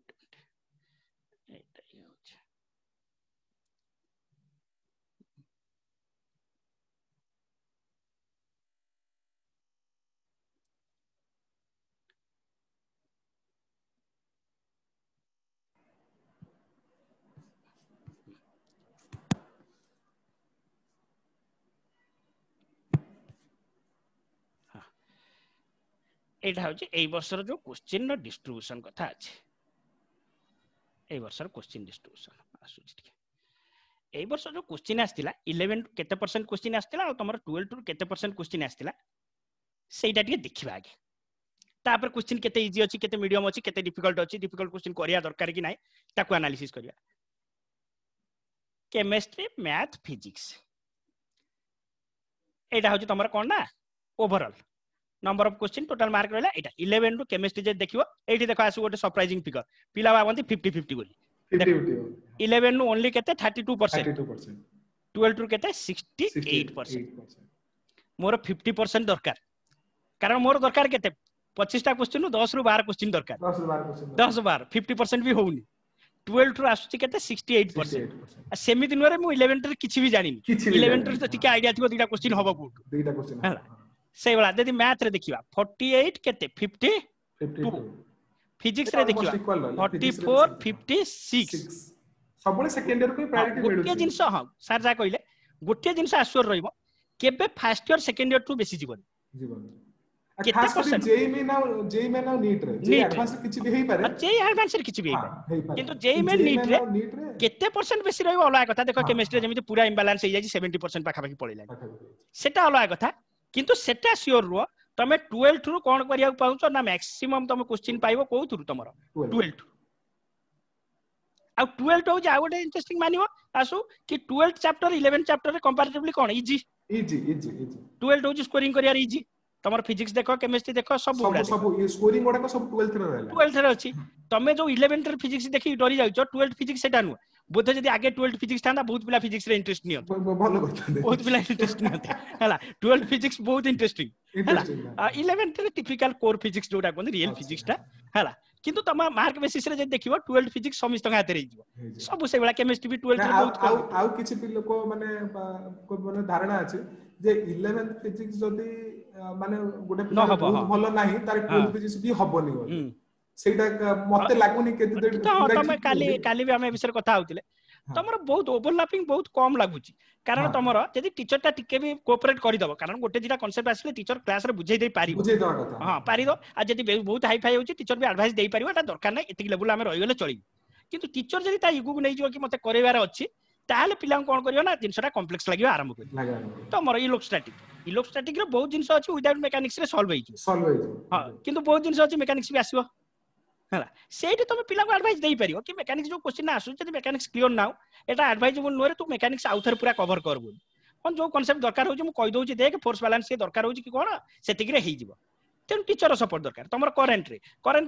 Speaker 2: एटा ही होउची एटा होउची एई वर्षर जो क्वेश्चन रो डिस्ट्रीब्यूशन कथा अछि एई वर्षर क्वेश्चन डिस्ट्रीब्यूशन आसुची ठीक एई वर्ष जो क्वेश्चन आस्तिला 11 केते परसेंट क्वेश्चन आस्तिला और तमरो 12 टू केते परसेंट क्वेश्चन आस्तिला सेटा टिके देखिबा आगे तापर क्वेश्चन केते इजी अछि केते मीडियम अछि केते डिफिकल्ट अछि डिफिकल्ट क्वेश्चन करिया दरकार कि नै ताको एनालिसिस करिया केमिस्ट्री मैथ फिजिक्स एटा होची तमरो कोन ना overall number of question total mark रहला एटा 11 टू केमिस्ट्री जे देखिबो एठी देखो आसु गोटे सरप्राइजिंग फिगर पिला बाबंती 50 50 बोली 11 नु ओनली केते 32% 12 टू केते 68% मोर 50% दरकार कारण मोर दरकार केते 25 टा क्वेश्चन नु 10 रु 12 क्वेश्चन दरकार 10 12 50% भी होउनी 12 रु आसुची केते 68% सेमिति नरे मु 11 रे किछि भी जानिनी 11 रे तो टिके आईडिया थिबो दुटा क्वेश्चन हबो कोड दुटा क्वेश्चन से वाला यदि मैथ रे देखिबा 48 केते 52 फिजिक्स रे देखिबा 44 56
Speaker 1: सबले सेकेंड ईयर को प्रायोरिटी मिलुची
Speaker 2: गोटे जिंस हां सर जा कहिले गोटे जिंस आश्योर रहइबो केबे फर्स्ट ईयर सेकेंड ईयर टू बेसी जीवन
Speaker 1: खास कर जेई में ना नीट रे जे एडवांस किछि भी हेई पारे
Speaker 2: जे एडवांस रे किछि भी हेई पारे किंतु जेई में नीट रे केते परसेंट बेसी रहइबो अलग कथा देखो केमिस्ट्री जेमिति पूरा इंबैलेंस हे जाई 70% पाखा पाखी पळिला सेटा अलग कथा किंतु सेटा श्योर रो तमे 12th रु कोन करिया पाउछो ना मैक्सिमम तमे क्वेश्चन पाइबो कोथु तमरो 12th आ 12th हो जा गोटे इंटरेस्टिंग मानिबो आसु कि 12th चैप्टर 11th चैप्टर रे कंपैरेटिवली कोन इजी 12th हो स्कोरिंग करिया इजी तमर फिजिक्स देखो केमिस्ट्री देखो सब
Speaker 1: ये स्कोरिंग गोडा सब 12th रे रहला
Speaker 2: 12th रे अछि तमे जो 11th रे फिजिक्स देखि डरी जाउछो 12th फिजिक्स सेटा नु बोध जदि आगे 12th फिजिक्स था बहुत पिला फिजिक्स रे इंटरेस्ट नियो बहुत पिला इंटरेस्ट नियो हला 12th फिजिक्स बहुत इंटरेस्टिंग हला 11th रे टिपिकल कोर फिजिक्स जोटा कोन रियल फिजिक्स टा हला किंतु तमा मार्क बेसिस रे जे देखिबो 12th फिजिक्स समिस्त हाते रे जिवो सब से बेला केमिस्ट्री भी 12th रे बहुत
Speaker 1: आउ किछि पि लोक माने धारणा अछि जे 11th फिजिक्स जदी माने गोटे पिला बहुत भलो नाही तार 12th फिजिक्स भी हबनी सेटा मते लागुनी केते
Speaker 2: तमे काली भी हम ए विषय कथा होतिले तमरो बहुत ओवरलैपिंग बहुत कम लागुची कारण तमरो यदि टीचर टा टिके भी कोऑपरेट करि दबो कारण गोटे दिटा कांसेप्ट आसले टीचर क्लास रे बुझेई दे पारिबो
Speaker 1: बुझेई दवा कथा
Speaker 2: हां पारि दो आ यदि बहुत हाई फाई होची टीचर भी एडवाइस देई पारिबो एटा दरकार नै एतिक लेवल हम रहि गेले चली किंतु टीचर यदि ता इगु को नै जो कि मते करेबार अछि ताले पिला कोन करियो ना जिंसटा कॉम्प्लेक्स लागियो आरंभ करियो तो हमर इलेक्ट्रोस्टैटिक रे बहुत जिंस अछि विदाउट मेकानिक्स रे सॉल्व होई हां किंतु बहुत जिंस अछि मेकानिक्स भी आसीबो हला सेठी तुम पिला को एडवाइस देई परियो कि मेकानिक्स जो क्वेश्चन आसु जदि मेकानिक्स क्लियर नाउ एटा एडवाइजेबल नोरे तू मेकानिक्स आउथर पूरा कवर करबो कोन जो कांसेप्ट दरकार होची मु कहि दोची देख फोर्स बैलेंस के दरकार होची कि कोन सेतिक रे हेइ जिवो तेन टीचर सपोर्ट दरकार तमर करंट रे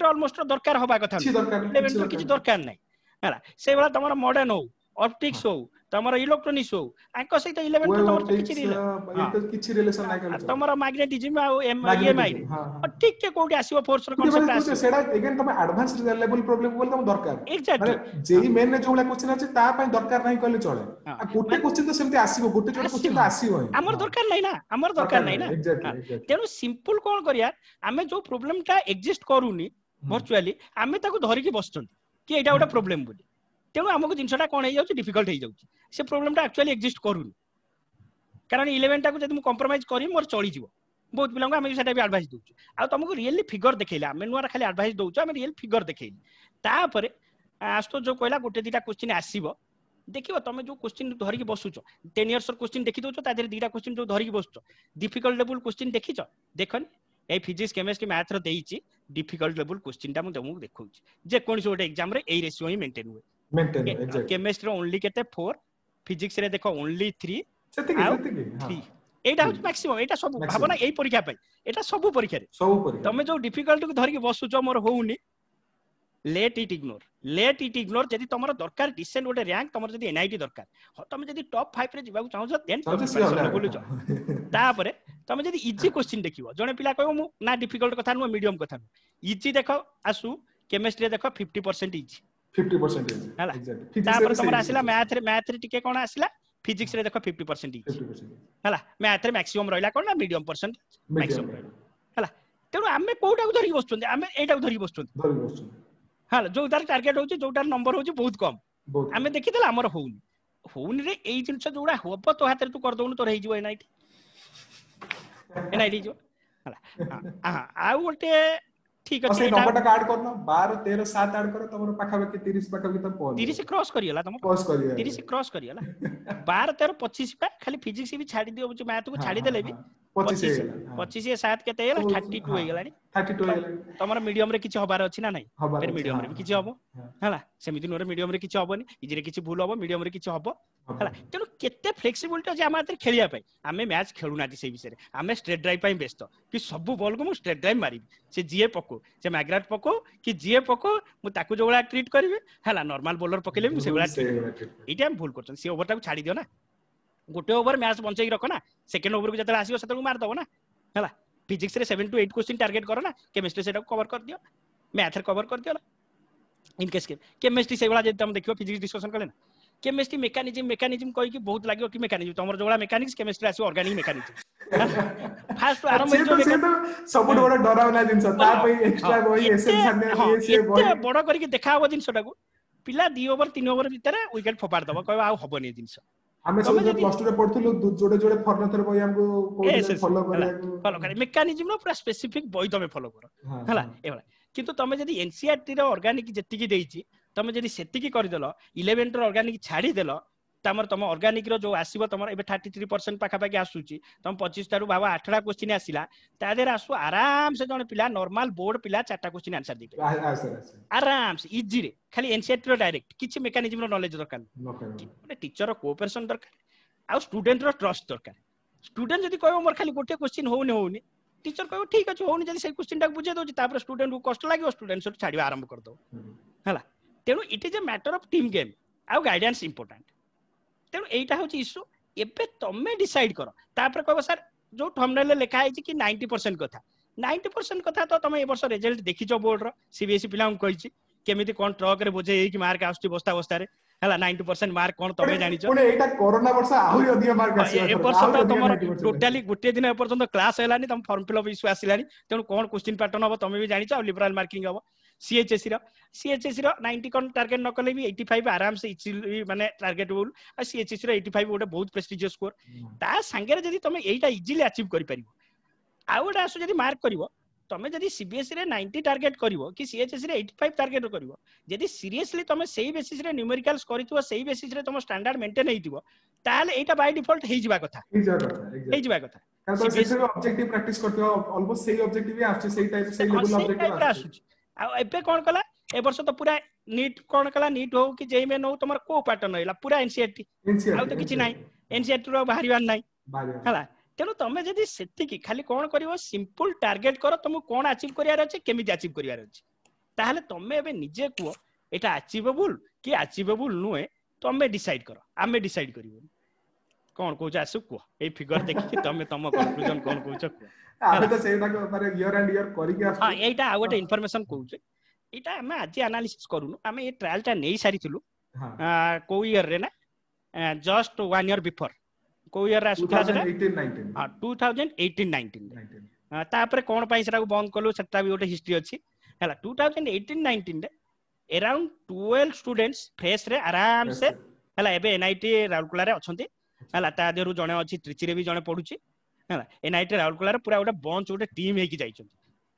Speaker 2: ऑलमोस्ट दरकार होबा कथा इलेवेंथ रे किछि दरकार नै हला से वाला तमर मॉडर्न हो ऑप्टिक्स हो तमर इलेक्ट्रॉनिक्स हो आको सहित 11 तो तमर
Speaker 1: किछि रिलेशन नै करले
Speaker 2: तमर मैग्नेटिज्म आ एमआई ठीक के कोडी आसीबो फोर्स रे कांसेप्ट आसीबो
Speaker 1: सेडा अगेन तमे एडवांस लेवल प्रॉब्लम बोल तम दरकार माने जेई मेन ने जोला क्वेश्चन अछि ता पय दरकार नै कहले चले आ गोटे क्वेश्चन तो सेमति आसीबो गोटे जोटा क्वेश्चन तो आसीबो हमर दरकार नै ना
Speaker 2: तेनु सिंपल कोन करिया हमें जो प्रॉब्लम ता एग्जिस्ट करूनी वर्चुअली हमें ताको धरि के बसचन कि एटा ओटा प्रॉब्लम बोली तेनु हमको जिंसटा कोन हे जाउची डिफिकल्ट हे जाउची से प्रॉब्लम ता एक्चुअली एग्जिस्ट करूनी कारण 11 टा को जदि मु कंप्रोमाइज करी मोर चली जिवो बहुत पिला को हम सेटा भी एडवाइस दोछु आ तुमको रियली फिगर देखैला हम नुआरा खाली एडवाइस दोछु हम रियल फिगर देखैली तापरे आस्तो जो कहला गोटे दिटा क्वेश्चन आसीबो देखिबो तमे जो क्वेश्चन धरि के बसुचो 10 इयर्स र क्वेश्चन देखि दोचो ता देर दिटा क्वेश्चन जो धरि के बसुचो डिफिकल्ट लेवल क्वेश्चन देखिचो देखन ए फिजिक्स केमिस्ट्री मैथ र देइची डिफिकल्ट लेवल क्वेश्चन टा मु तुमको देखौची जे कोनसे गोटे एग्जाम रे ए रेशियो ही मेंटेन हुए एग्जैक्टली केमिस्ट्री ओनली केते 4 फिजिक्स रे देखो ओनली 3 सेतिकी एटा होच मैक्सिमम एटा सब भावना एई परीक्षा पय एटा सब परीक्षा रे तमे जो डिफिकल्ट को धरि के बसुचो मोर होउनी लेट इट इग्नोर जदि तमरो दरकार डिसेंट गोटे रैंक तमरो जदि एनआईटी दरकार तमे जदि टॉप 5 रे जिबाकू चाहो छ देन तमे बोलुचो तापरे तमे जदि इजी क्वेश्चन देखिबो जने पिला कहबो मु ना डिफिकल्ट कथा नु मीडियम कथा नु इजी देखो आसु केमिस्ट्री देखो 50% इजी
Speaker 1: 50% इजी
Speaker 2: एग्जैक्टली तापर तमरा आसिला मैथ रे टिके कोन आसिला फिजिक्स रे देखो 50% इजी हला मैथ रे मैक्सिमम रहला कोन ना मीडियम परसेंट मैक्सिमम हला तेनु आमे कोउटा को धरि बसचोंदी आमे एटा को धरि बसचोंदी हां जो तार टारगेट होची जो तार नंबर होची बहुत कम आमे देखि देला हमर होउनी रे एई जिंस जोडा होबो तो हाथ रे तू कर दोनु तो रहि जिवो एनआईटी जो हला हां आ ओटे ठीक अछि
Speaker 1: एटा नंबर टा ऐड करनो 12 13 7 ऐड करो तमरो पाखा बाकी 30 पाखा बाकी तम पहुंच
Speaker 2: 30 क्रॉस करियला तम क्रॉस करियला 30 क्रॉस करियला 12 13 25 पा खाली फिजिक्स भी छाडी दियो मैथ को छाडी देले भी 25 7 केते हेला 32 हे गेलानी 32 हे गेलानी तमरो मीडियम रे किछ होबार अछि ना नै फिर मीडियम रे भी किछ होबो हला सेमिति नोरे मीडियम रे किछ होबोनी इजी रे किछ भूल होबो मीडियम रे किछ होबो हला तेनु केते फ्लेक्सिबिलिटी जे हम आते खेलिया पय हमें मैच खेलुना दी से विषय रे हमें स्ट्रेट ड्राइव पय व्यस्त कि सब बॉल को मु स्ट्रेट ड्राइव मारी से जीए पको से मैग्राट पको कि जीए पको मु ताकू जोला ट्रीट करबे हला नॉर्मल बॉलर पकेले मु से बोला एटा हम भूल करछन से ओवर ताकू छाडी दियो ना गोटे ओवर मैच बंचाई रखो ना सेकंड ओवर को जतरा आसीबो सेतको मार दबो ना हला फिजिक्स रे 7 to 8 क्वेश्चन टारगेट करो ना केमिस्ट्री सेटा कवर कर दियो मैथ रे कवर कर दियो इन केस केमिस्ट्री से वाला जे तुम देखियो फिजिक्स डिस्कशन करले ना केमिस्ट्री मेकानिज्म कहि कि बहुत लागियो कि मेकानिज्म तमर जोला मेकानिक्स केमिस्ट्री आसी ऑर्गेनिक मेकानिज्म फास्ट आरंभ जो
Speaker 1: सब बड़ डरावना जिंस ता पे एक्स्ट्रा कोई एसेंस ये
Speaker 2: बड़ बड़ करके देखाबो जिंसटा को पिला 2 ओवर 3 ओवर भीतर विकेट फोपाड़ दबो कहबा आ हबोनी जिंस
Speaker 1: हमें सब जो प्लस 2 रे पढथुलु जोडे जोडे फॉर्मुला बई हमको कोड फॉलो
Speaker 2: करे मेकानिज्म नो पूरा स्पेसिफिक बई तमे फॉलो करो हला एबला किंतु तमे जदी एनसीईआरटी रे ऑर्गेनिक जेति की देइची तमे जदी सेति की करि देलो 11 रे ऑर्गेनिक छाडी देलो तमर तम ऑर्गेनिक रो जो आसीबो तमर एबे 33% पाखा पाखी आसुची तम 25 तारु बाबा 8टा क्वेश्चन आसिला ता देर आसु आराम से जने पिला नॉर्मल बोर्ड पिला 4टा क्वेश्चन आंसर दिते आराम से इजी रे खाली एनसीईआरटी रो डायरेक्ट किछि मेकानिज्म रो नॉलेज दरकार नै टीचर रो कोऑपरेशन दरकार आ स्टूडेंट रो ट्रस्ट दरकार स्टूडेंट जदी कहबो मोर खाली गोटे क्वेश्चन होउनी टीचर कहबो ठीक अछि होउनी जदी से क्वेश्चन टा बुझे दोची तापर स्टूडेंट को कष्ट लागियो स्टूडेंट से छाडिबा आरंभ कर दो हला तेनु it is a matter of team game आउ गाइडेंस इंपोर्टेंट तेणु एटा हूँ इश्यू एबे तमे डिसाइड कर तापर कहबो सर जो थंबनेल लिखा है कि 90% कथा 90% कथा तो तुम ए वर्ष रिजल्ट देखिछ बोर्ड रो सीबीएसई पिला कही केमिति कोन ट्रक रे बोझे कि मार्क आउची बस्ता बस्ता रे हला 90% मार्क कोन तमे जानिछ
Speaker 1: पुणे एटा कोरोना वर्ष आहुरी अधिक मार्क आसी
Speaker 2: ए वर्ष तो तमर टोटली गोटे दिन पर्यंत क्लास हेलानी तम फॉर्म फिल अप इश्यू आसिलानी तेणु कोन क्वेश्चन पैटर्न हो तमे भी जानिछ आ लिबरल मार्किंग हो सीएचएससी रो 90 कोन टारगेट न कले भी 85 आराम से इजीली माने टारगेटेबल आ सीएचएससी रो 85 गोटे बहुत प्रेस्टिजियस स्कोर ता संगे जदी तमे एटा इजीली अचीव करि परिबो आ गोटे आसु जदी मार्क करिवो तमे जदी सीबीएसई रे 90 टारगेट करिवो कि सीएचएससी रे 85 टारगेट करिवो जदी सीरियसली तमे सेही बेसिस रे न्यूमेरिकल्स करितबो सेही बेसिस रे तम स्टैंडर्ड मेंटेन हेतिबो ताले एटा बाय डिफॉल्ट हेइ जिबा कथा
Speaker 1: कारण से ऑब्जेक्टिव प्रैक्टिस करते हो ऑलमोस्ट सेही ऑब्जेक्टिव भी आछे सेही टाइप सेही लेवल ऑब्जेक्टिव आछे
Speaker 2: आ एबे कोन कला ए वर्ष तो पूरा नीट कोन कला नीट हो कि जेई में नो तमर को पैटर्न होइला पूरा एनसीईआरटी आ तो किछि नाही एनसीईआरटी रो बाहरिवान नाही हला तेणु तुम जब से खाली कौन कर सिंपल टार्गेट कर तुम कौन अचीव करार अच्छे केमी अचीव करार अच्छे ताहले तुम ए निजे कह एटा अचीवेबल कि अचीवेबल नुहे तुम डिसाइड कर आमे डिसाइड कर कौन कह आसु कह ए फिगर देखिए तुम तुम कंक्लूजन कौन कह
Speaker 1: आबे तो सेटा को माने ईयर एंड ईयर करी के आसु
Speaker 2: हां एटा आ गोटे इन्फॉर्मेशन कहूचे एटा हमें आज एनालिसिस करूनु हमें ये ट्रायल टा नै सारिथिलु को ईयर रे ना जस्ट 1 ईयर बिफोर को ईयर आसुथला सेटा
Speaker 1: 2018-19
Speaker 2: हां 2018-19 तापर कोन पई सेटा को बंद करलो सेटा भी गोटे हिस्ट्री अछि हला 2018-19 रे अराउंड 12 स्टूडेंट्स फ्रेश रे आराम से हला एबे एनआईटी राउरकेला रे अछंती हला ता देरु जणे अछि त्रिची रे भी जणे पढुची हला एनआईटी राउरकेला रे पूरा गोटे बंच गोटे टीम हेकी जाइछंती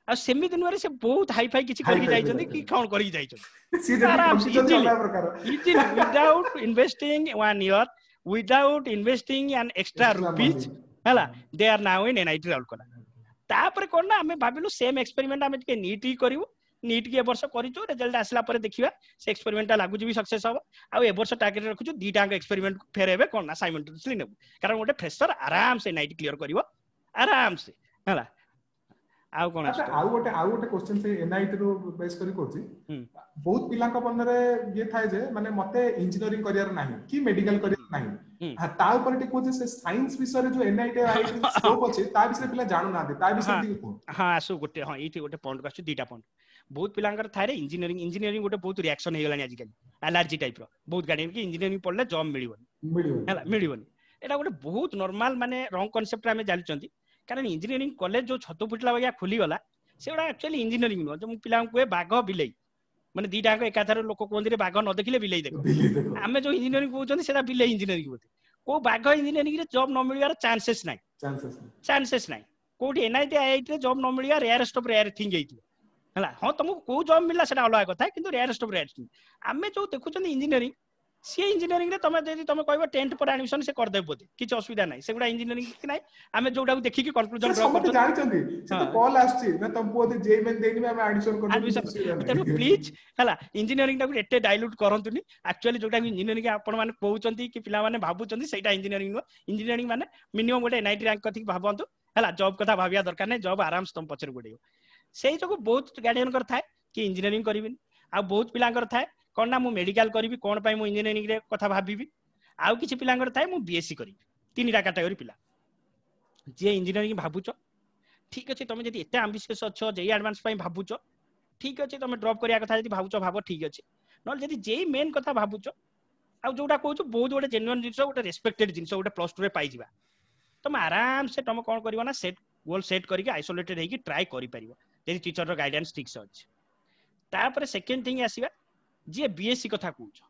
Speaker 2: आ सेमी दिन से बहुत हाई फाई किछि करके जाइछंती कि कोन करके जाइछंती आराम से easily without investing 1 year without investing an extra rupees हला they are now in NIT Rourkela तापर कोन ना हमें भाबिलु सेम एक्सपेरिमेंट हमें के नीट ही करिवो नीट के वर्ष करिचो रिजल्ट आसला पर देखिबा से एक्सपेरिमेंट लागु जी भी सक्सेस हो आ ए वर्ष टारगेट रखुछु दीटा एक्सपेरिमेंट फेर हेबे कोन ना साइमल्टेनियसली नेबो कारण गोटे फ्रेशर आराम से नाइट क्लियर करिवो आराम से हला आउ कोन
Speaker 1: आ गोटे क्वेश्चन से एनआईटी रो बेस करी कोची बहुत पिला को मन रे ये थाए जे माने मते इंजीनियरिंग करियर नाही कि मेडिकल करियर नाही ता ऊपर टिको जे से साइंस विषय रे जो एनआईटी आईटी स्कोप अछि ता विषय पिला जानु ना दे ता विषय टिको को
Speaker 2: हां आसु गोटे हां इठी गोटे पॉइंट काछु दीटा पॉइंट बहुत पिलांगर थाए रे इंजीनियरिंग गोटे बहुत रिएक्शन हे गेलानी आज काली एलर्जी टाइप रो बहुत गाडी कि इंजीनियरिंग पढ़ले जॉब मिलिवनी एटा गोटे बहुत नॉर्मल माने रॉन्ग कांसेप्ट रे हमें जालचंती कारण इंजीनियरिंग कॉलेज जो छतो फुटला बया खुली गला सेडा एक्चुअली इंजीनियरिंग नो जो पिला को बाघ बिलाई माने दीटा को एकाथर लोक कोंदी रे बाघ न देखिले बिलाई देखो हमें जो इंजीनियरिंग कहउछन सेडा बिलाई इंजीनियरिंग बोते को बाघ इंजीनियरिंग रे जॉब न मिलियार चांसेस नाही कोठी एनआईटी आईआईटी रे जॉब न मिलिया रेयरेस्ट ऑफ रेयर थिंग हेइति हला हां तुमको को जॉब मिलला सेडा अलग कथा किंतु रेयरेस्ट ऑफ रेयर थिंग हमें जो देखुछन इंजीनियरिंग सी इंजीनियरिंग रे तमे जदी तमे कहबो 10th पर एडमिशन से कर देबो बोते किछ असुविधा नाही सेगुडा इंजीनियरिंग कि नाही हमें जोडा को देखि कि कंक्लूजन ड्रॉ करतो
Speaker 1: जानि चंदी से तो कॉल आछी ना तुम बोते जेई में देनी में हम एडमिशन कर
Speaker 2: देबो प्लीज हला इंजीनियरिंग टाको एटे डाइल्यूट करंतुनी एक्चुअली जोडा इंजीनियरिंग आपण माने कहउचंती कि पिला माने भाबुचंती सेटा इंजीनियरिंग नो इंजीनियरिंग माने मिनिमम गोटे एनआईटी रैंक कथि भाबंतु हला जॉब कथा भाबिया दरकार नै जॉब आराम से तुम पछर गुडे सेही जको बहुत गार्डियन कर थाए कि इंजीनियरिंग करबिन आ बहुत पिला कर थाए कोन ना मु मेडिकल करिवि कोन पई मु इंजीनियरिंग रे कथा भाबिबि आउ किछि पिलांगर थाए मु बीएससी करिवि तीनटा कैटेगरी पिला जे इंजीनियरिंग भाबुचो ठीक अछि तमे जदी एते एम्बिशियस अछो जेई एडवांस पई भाबुचो ठीक अछि तमे ड्रॉप करिया कथा जदी भाबुचो भाबो ठीक अछि नल जदी जेई मेन कथा भाबुचो आ जोडा कहउचो बहुत गोटे जेन्युइन जिंसो गोटे रेस्पेक्टेड जिंसो गोटे प्लस 2 रे पाई जिबा तमे आराम से तमे कोन करिवो ना सेट गोल सेट करके आइसोलेटेड हेकी ट्राई करि परिवो जदी टीचर रो गाइडेंस ठीक से अछि तापर सेकंड थिंग आसीबा जे बीएससी कथा कहउछ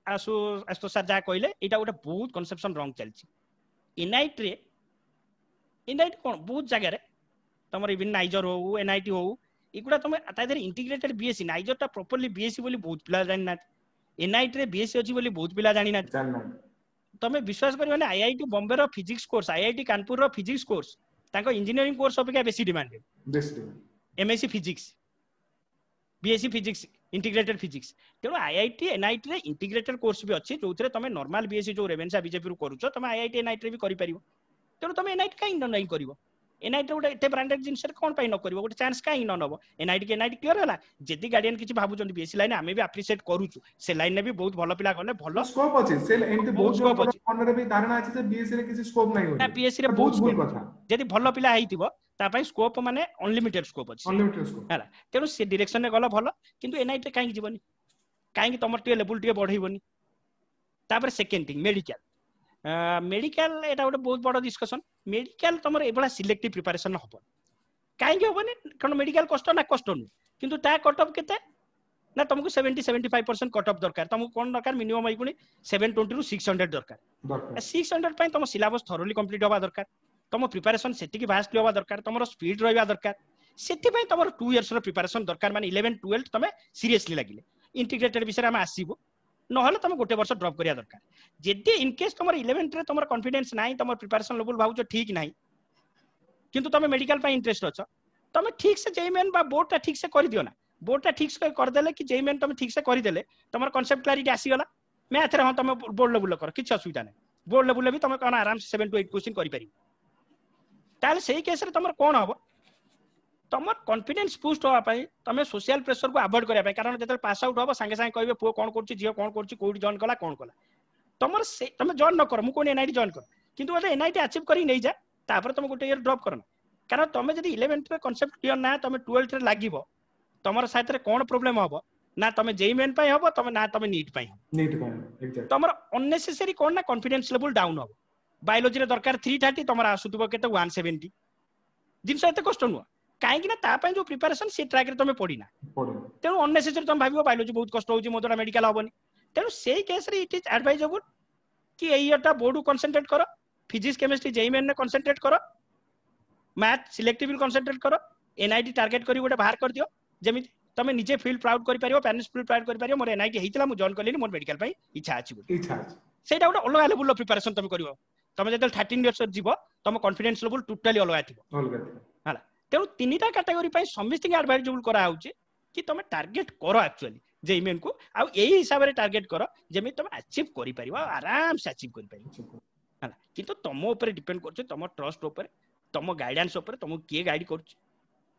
Speaker 2: आसु सर जा कहले एटा गोटे बहुत कन्सेप्शन रॉन्ग चलछि एनआईटी कोन बहुत जगह रे तमर इवन नाइजर हो एनआईटी हो इकुडा तमे तादर इंटीग्रेटेड बीएससी नाइजर ता प्रॉपर्ली बीएससी बोली बहुत पिला जानि ना एनआईटी रे बीएससी अछि बोली बहुत पिला जानि ना तमे विश्वास करियो ना आईआईटी बॉम्बे रो फिजिक्स कोर्स आईआईटी कानपुर रो फिजिक्स कोर्स ताको इंजीनियरिंग कोर्स अपेक्षा बेसी demanded MSc physics BSc physics integrated physics तेणु आईआईटी एनआईटी रे इंटीग्रेटेड कोर्स भी अछि जोथरे तमे नॉर्मल बीएससी जो रेवेन्सा बीजेपी रु करूछो तमे आईआईटी एनआईटी रे भी करि परिबो तेणु तमे एनआईटी काई नहीं करिवो एनआईटी गोटे एते ब्रांडेड जिनस कोन पई न करबो गोटे चांस काई न नबो एनआईटी के एनआईटी क्लियर होला जदी गार्डियन किछि भाबुचंदी बीएससी लाइन आमे भी एप्रिशिएट करूछु से लाइन ने भी बहुत भलो पिला गले भलो
Speaker 1: स्कोप अछि से एंटी बहुत
Speaker 2: स्कोप अछि
Speaker 1: मन रे भी धारणा अछि जे बीएससी रे किछि स्कोप नै
Speaker 2: ना
Speaker 1: होय
Speaker 2: बीएससी रे बहुत भूल कथा जदी भलो पिला हेइतिबो ता पई स्कोप माने अनलिमिटेड स्कोप अछि
Speaker 1: अनलिमिटेड स्कोप
Speaker 2: हैला तेनु से डायरेक्शन ने गलो भलो किंतु एनआईटी काई जीवनी काई तमर टे लेवल टे बढ़ैबनी तापर सेकेंड थिंग मेडिकल मेडिकल एटा गोटे बहुत बड़ डिस्कशन मेडिकल तमर एबला सिलेक्टिव प्रिपरेशन हबो काई हबनी कारण मेडिकल कष्ट ना कष्ट नु किंतु ता कट ऑफ केते ना तुमको 70-75% कट ऑफ दरकार तुमको कोन दरकार मिनिमम आइकुनी 720 रु 600 दरकार 600 पई तुम सिलेबस थरोली कंप्लीट होबा दरकार तुम प्रिपरेशन सेति की वास्ट होबा दरकार तुमरो स्पीड रहबा दरकार सेति पई तुमरो 2 इयर्स रो प्रिपरेशन दरकार माने 11 12 तुम सीरियसली लागिले इंटीग्रेटेड विषय हम आसीबो नहले तुम गोटे वर्ष ड्रॉप करिया दरकार जेदी इन केस तुम 11 रे तुम कॉन्फिडेंस नाही तुम प्रिपरेशन लेवल भाउचो ठीक नाही किंतु तुम मेडिकल पई इंटरेस्ट अछ तुम ठीक से जेईमेन बा बोर्ड ता ठीक से कर दियो ना बोर्ड ता ठीक से कर देले कि जेईमेन तुम ठीक से कर देले तुमर कांसेप्ट क्लैरिटी आसी गला मैथ रे हम तुम बोर्ड लेवल कर किछ असुविधा नै बोर्ड लेवल भी तुम कोन आराम से 7 to 8 क्वेश्चन करि पारि ताले सही केस रे तुमर कोन हबो तुमर कॉन्फिडेंस बूस्ट होवा पई तुम सोशल प्रेशर को अवॉइड करिया पई कारण जेते पास आउट होबो संगे संगे कहबे पो कोन करछि जियो कोन करछि कोडी जॉइन कला कोन कला तुमर से तुम जॉइन न कर मु कोन एनआईटी जॉइन कर किंतु ओले एनआईटी अचीव करी नै जा तापर तुम गोटे ईयर ड्रॉप करना कारण तुम जदी 11th रे कांसेप्ट क्लियर ना तुम 12th रे लागिबो तुमर साथ रे कोन प्रॉब्लम हबो ना तुम जेईमेन पई हबो तुम ना तुम नीट पई
Speaker 1: एग्जैक्ट
Speaker 2: तुमर अननेसेसरी कोन ना कॉन्फिडेंस लेवल डाउन हबो बायोलॉजी रे दरकार 330 तुमर आसुतबो केते 170 जिनस एते कष्ट नु काहे कि ना ता पई जो प्रिपरेशन से ट्रैक रे तुम पडिना तेनु अननेसेसरी तुम भाबिबो बायोलॉजी बहुत कष्ट होउची मोदरा मेडिकल हबोनी तेनु सेही केस रे इट इज एडवाइजेबल कि एई इयरटा बोर्ड को कंसंट्रेट करो फिजिक्स केमिस्ट्री जेईमेन ने कंसंट्रेट करो मैथ सिलेक्टिव कंसंट्रेट करो एनआईटी टारगेट करी गोटे बाहर कर दियो जेमि तमे निजे फील प्राउड करि परियो पेरेंट्स फील प्राउड करि परियो मोर एनआईटी हेइतला मु जॉइन करलिनी मोर मेडिकल पई इच्छा अछि बोली सेटा गोटे अलग लेवल प्रिपरेशन तमे करियो तमे जते 13 इयर्स जीवो तम कॉन्फिडेंस लेवल टोटली अलग थिबो होला तेनु तीनिटा कैटेगरी पई समिस्टिंग एडवाइजेबल करा होउची कि तमे टारगेट करो एक्चुअली जेईमेन को आ एई हिसाब रे टारगेट करो जेमि तमे अचीव करि परियो आराम से अचीव करि परियो होला किंतु तम ऊपर डिपेंड करछ तम ट्रस्ट ऊपर तम गाइडेंस ऊपर तम किए गाइड करछ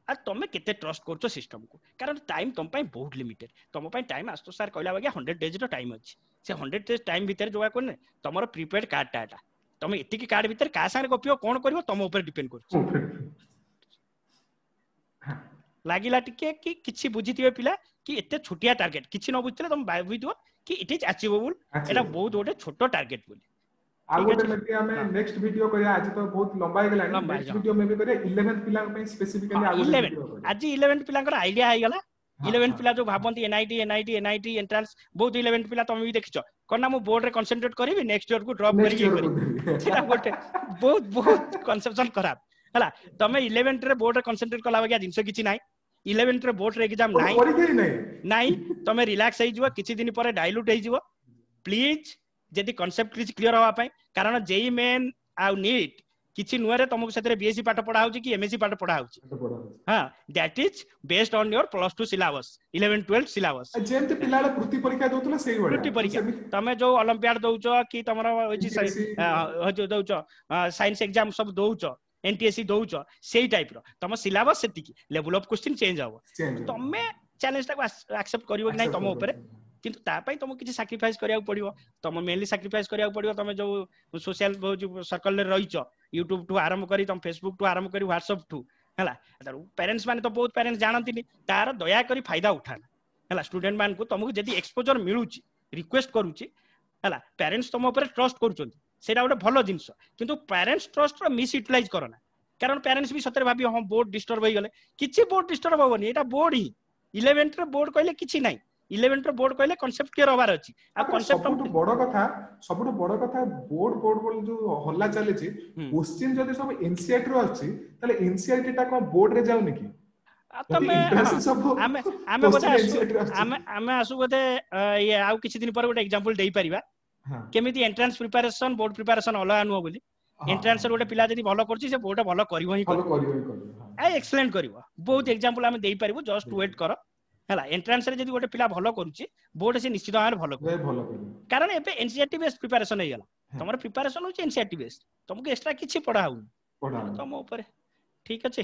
Speaker 2: आ तमे केते ट्रस्ट करछ सिस्टम को कारण टाइम तम पई बहुत लिमिटेड तम पई टाइम आस्तो सर कहला बागे 100 डेज रो टाइम अछि से 100 डेज टाइम भीतर जोआ कोने तमरो प्रीपेड कार्ड टाटा तमे एतिकी कार्ड भीतर का संग कपियो कोन करबो तम ऊपर डिपेंड करछ लागिला टिके कि किछि बुझितिबे पिला कि एते छोटिया टारगेट किछि न बुझितले तम भाबिदो कि इट इज अचीवेबल एटा बहुत गोटे छोटो टारगेट बोली
Speaker 1: आ गोटे लगे हमें नेक्स्ट वीडियो करिया आज तो बहुत लंबा हो गेलानी नेक्स्ट वीडियो में भी करिया 11th पिला पे स्पेसिफिकली आ
Speaker 2: 11 आज 11th पिला कर आईडिया आइ गला 11th पिला जो भाबंती एनआईटी एंट्रेंस बहुत 11th पिला तुम भी देखिছো कोना मु बोर्ड रे कंसंट्रेट करिवि नेक्स्ट ईयर को ड्रॉप करी सेटा गोटे बहुत कंसेप्शन खराब हला तमे 11th रे बोर्ड रे कंसंट्रेट कला बगिया जिंस किछि नाही 11th रे बोर्ड रे एग्जाम नाही तमे रिलैक्स होई जिवो किछि दिन परे डाइल्यूट होई जिवो प्लीज जदी कांसेप्ट क्लियर होवा पई कारण जेई मेन आ नीट किछि नुआरे तुमको सेतरे बीएससी पाठ पढा होची कि एमएससी पाठ पढा होची हां that is based on your plus 2 syllabus 11 12 syllabus
Speaker 1: जेमते पिलाले कृति परीक्षा दोतले सेही बडा
Speaker 2: कृति परीक्षा तमे जो ओलंपियाड दोउचो कि तमरो होची हो दोउचो साइंस एग्जाम सब दोउचो एनटीएससी दोउचो सेही टाइप रो तम सिलेबस सेति की लेवल ऑफ क्वेश्चन चेंज हो तमे चैलेंज ता एक्सेप्ट करिवो कि नै तम ऊपर किंतु ता पई तुमको किछि सैक्रिफाइस करिया पड़िबो तुम मेनली सैक्रिफाइस करिया पड़िबो तुम जो सोशल सर्कल रे रहिचो YouTube टू आरंभ करी तुम Facebook टू आरंभ करी WhatsApp टू हला पेरेंट्स माने तो बहुत पेरेंट्स जानंतिनी तार दया करी फायदा उठाना हला स्टूडेंट मान को तुमको जदी एक्सपोजर मिलुची रिक्वेस्ट करूची हला पेरेंट्स तुम ऊपर ट्रस्ट करूचंती सेटा गोटे भलो जिंस किंतु पेरेंट्स ट्रस्ट रो मिस यूटिलाइज करना कारण पेरेंट्स भी सतरे भाबी हम बोर्ड डिस्टर्ब होई गले किछि बोर्ड डिस्टर्ब होबनी एटा बोर्ड ही 11th रे बोर्ड कहले किछि नाही 11th रे बोर्ड कहले कांसेप्ट क्लियर होबार अछि आ कांसेप्ट
Speaker 1: सबटु बड़ कथा बोर्ड बोल जो हल्ला चले छी क्वेश्चन जदी सब एनसीईआरटी रो अछि तले एनसीईआरटी टा को बोर्ड रे जाउनी की
Speaker 2: तमे आमे आसु बोधे ये आउ किछि दिन पर गोटे एग्जांपल देई परिबा केमिति एंट्रेंस प्रिपरेशन बोर्ड प्रिपरेशन अलग नु बोली एंट्रेंस रे गोटे पिला जदी भलो करछि से बोर्ड भलो करिवो ही आ एक्सप्लेन करिवो बहुत एग्जांपल आमे देई परिबो जस्ट वेट करो हला एंट्रेंस रे जदी गोटे पिला भलो करूछि बोर्ड से निश्चित भाबे भलो करिवो कारण एबे एनसीईआरटी बेस्ड प्रिपरेशन हे गेला तमर प्रिपरेशन होछि एनसीईआरटी बेस्ड तुमको एक्स्ट्रा किछि पढा होउ तुम ऊपर ठीक अछि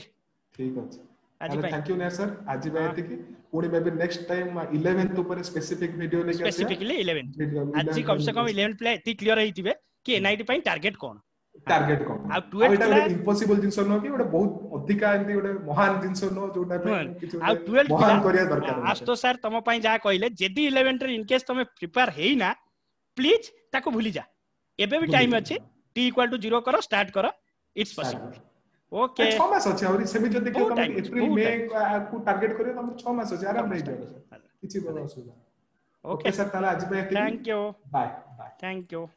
Speaker 1: ठीक अछि
Speaker 2: आज भाई
Speaker 1: थैंक यू निहार सर आज भाई एतिकी पुणी बेबी नेक्स्ट टाइम 11th ऊपर स्पेसिफिक वीडियो लेके आसिया
Speaker 2: स्पेसिफिकली 11 आज कम से कम 11 प्ले एति क्लियर हेतिबे कि एनआईटी पई टारगेट कोन
Speaker 1: टारगेट कोन
Speaker 2: आ
Speaker 1: आ
Speaker 2: 12th
Speaker 1: एटा
Speaker 2: पिला
Speaker 1: इम्पॉसिबल जिंस नो कि बहुत अधिका एंती महान जिंस नो जोटा पे किछ
Speaker 2: आ 12th पिला
Speaker 1: महान करिया दरकार
Speaker 2: आज तो सर तम पई जा कहले जदी 11 रे इन केस तमे प्रिपेयर हेई ना प्लीज ताको भूली जा एबे भी टाइम अछि t = 0 करो स्टार्ट करो इट्स पॉसिबल ओके
Speaker 1: 6 मास अछि और सेमी जदी के तम अप्रैल
Speaker 2: बहुत
Speaker 1: मई
Speaker 2: टाइम
Speaker 1: को टारगेट करियो तम 6 मास अछि आराम नहीं जाबे किछि बड़ा असुविधा ओके सर ताला आज पे
Speaker 2: thank you
Speaker 1: bye bye
Speaker 2: thank you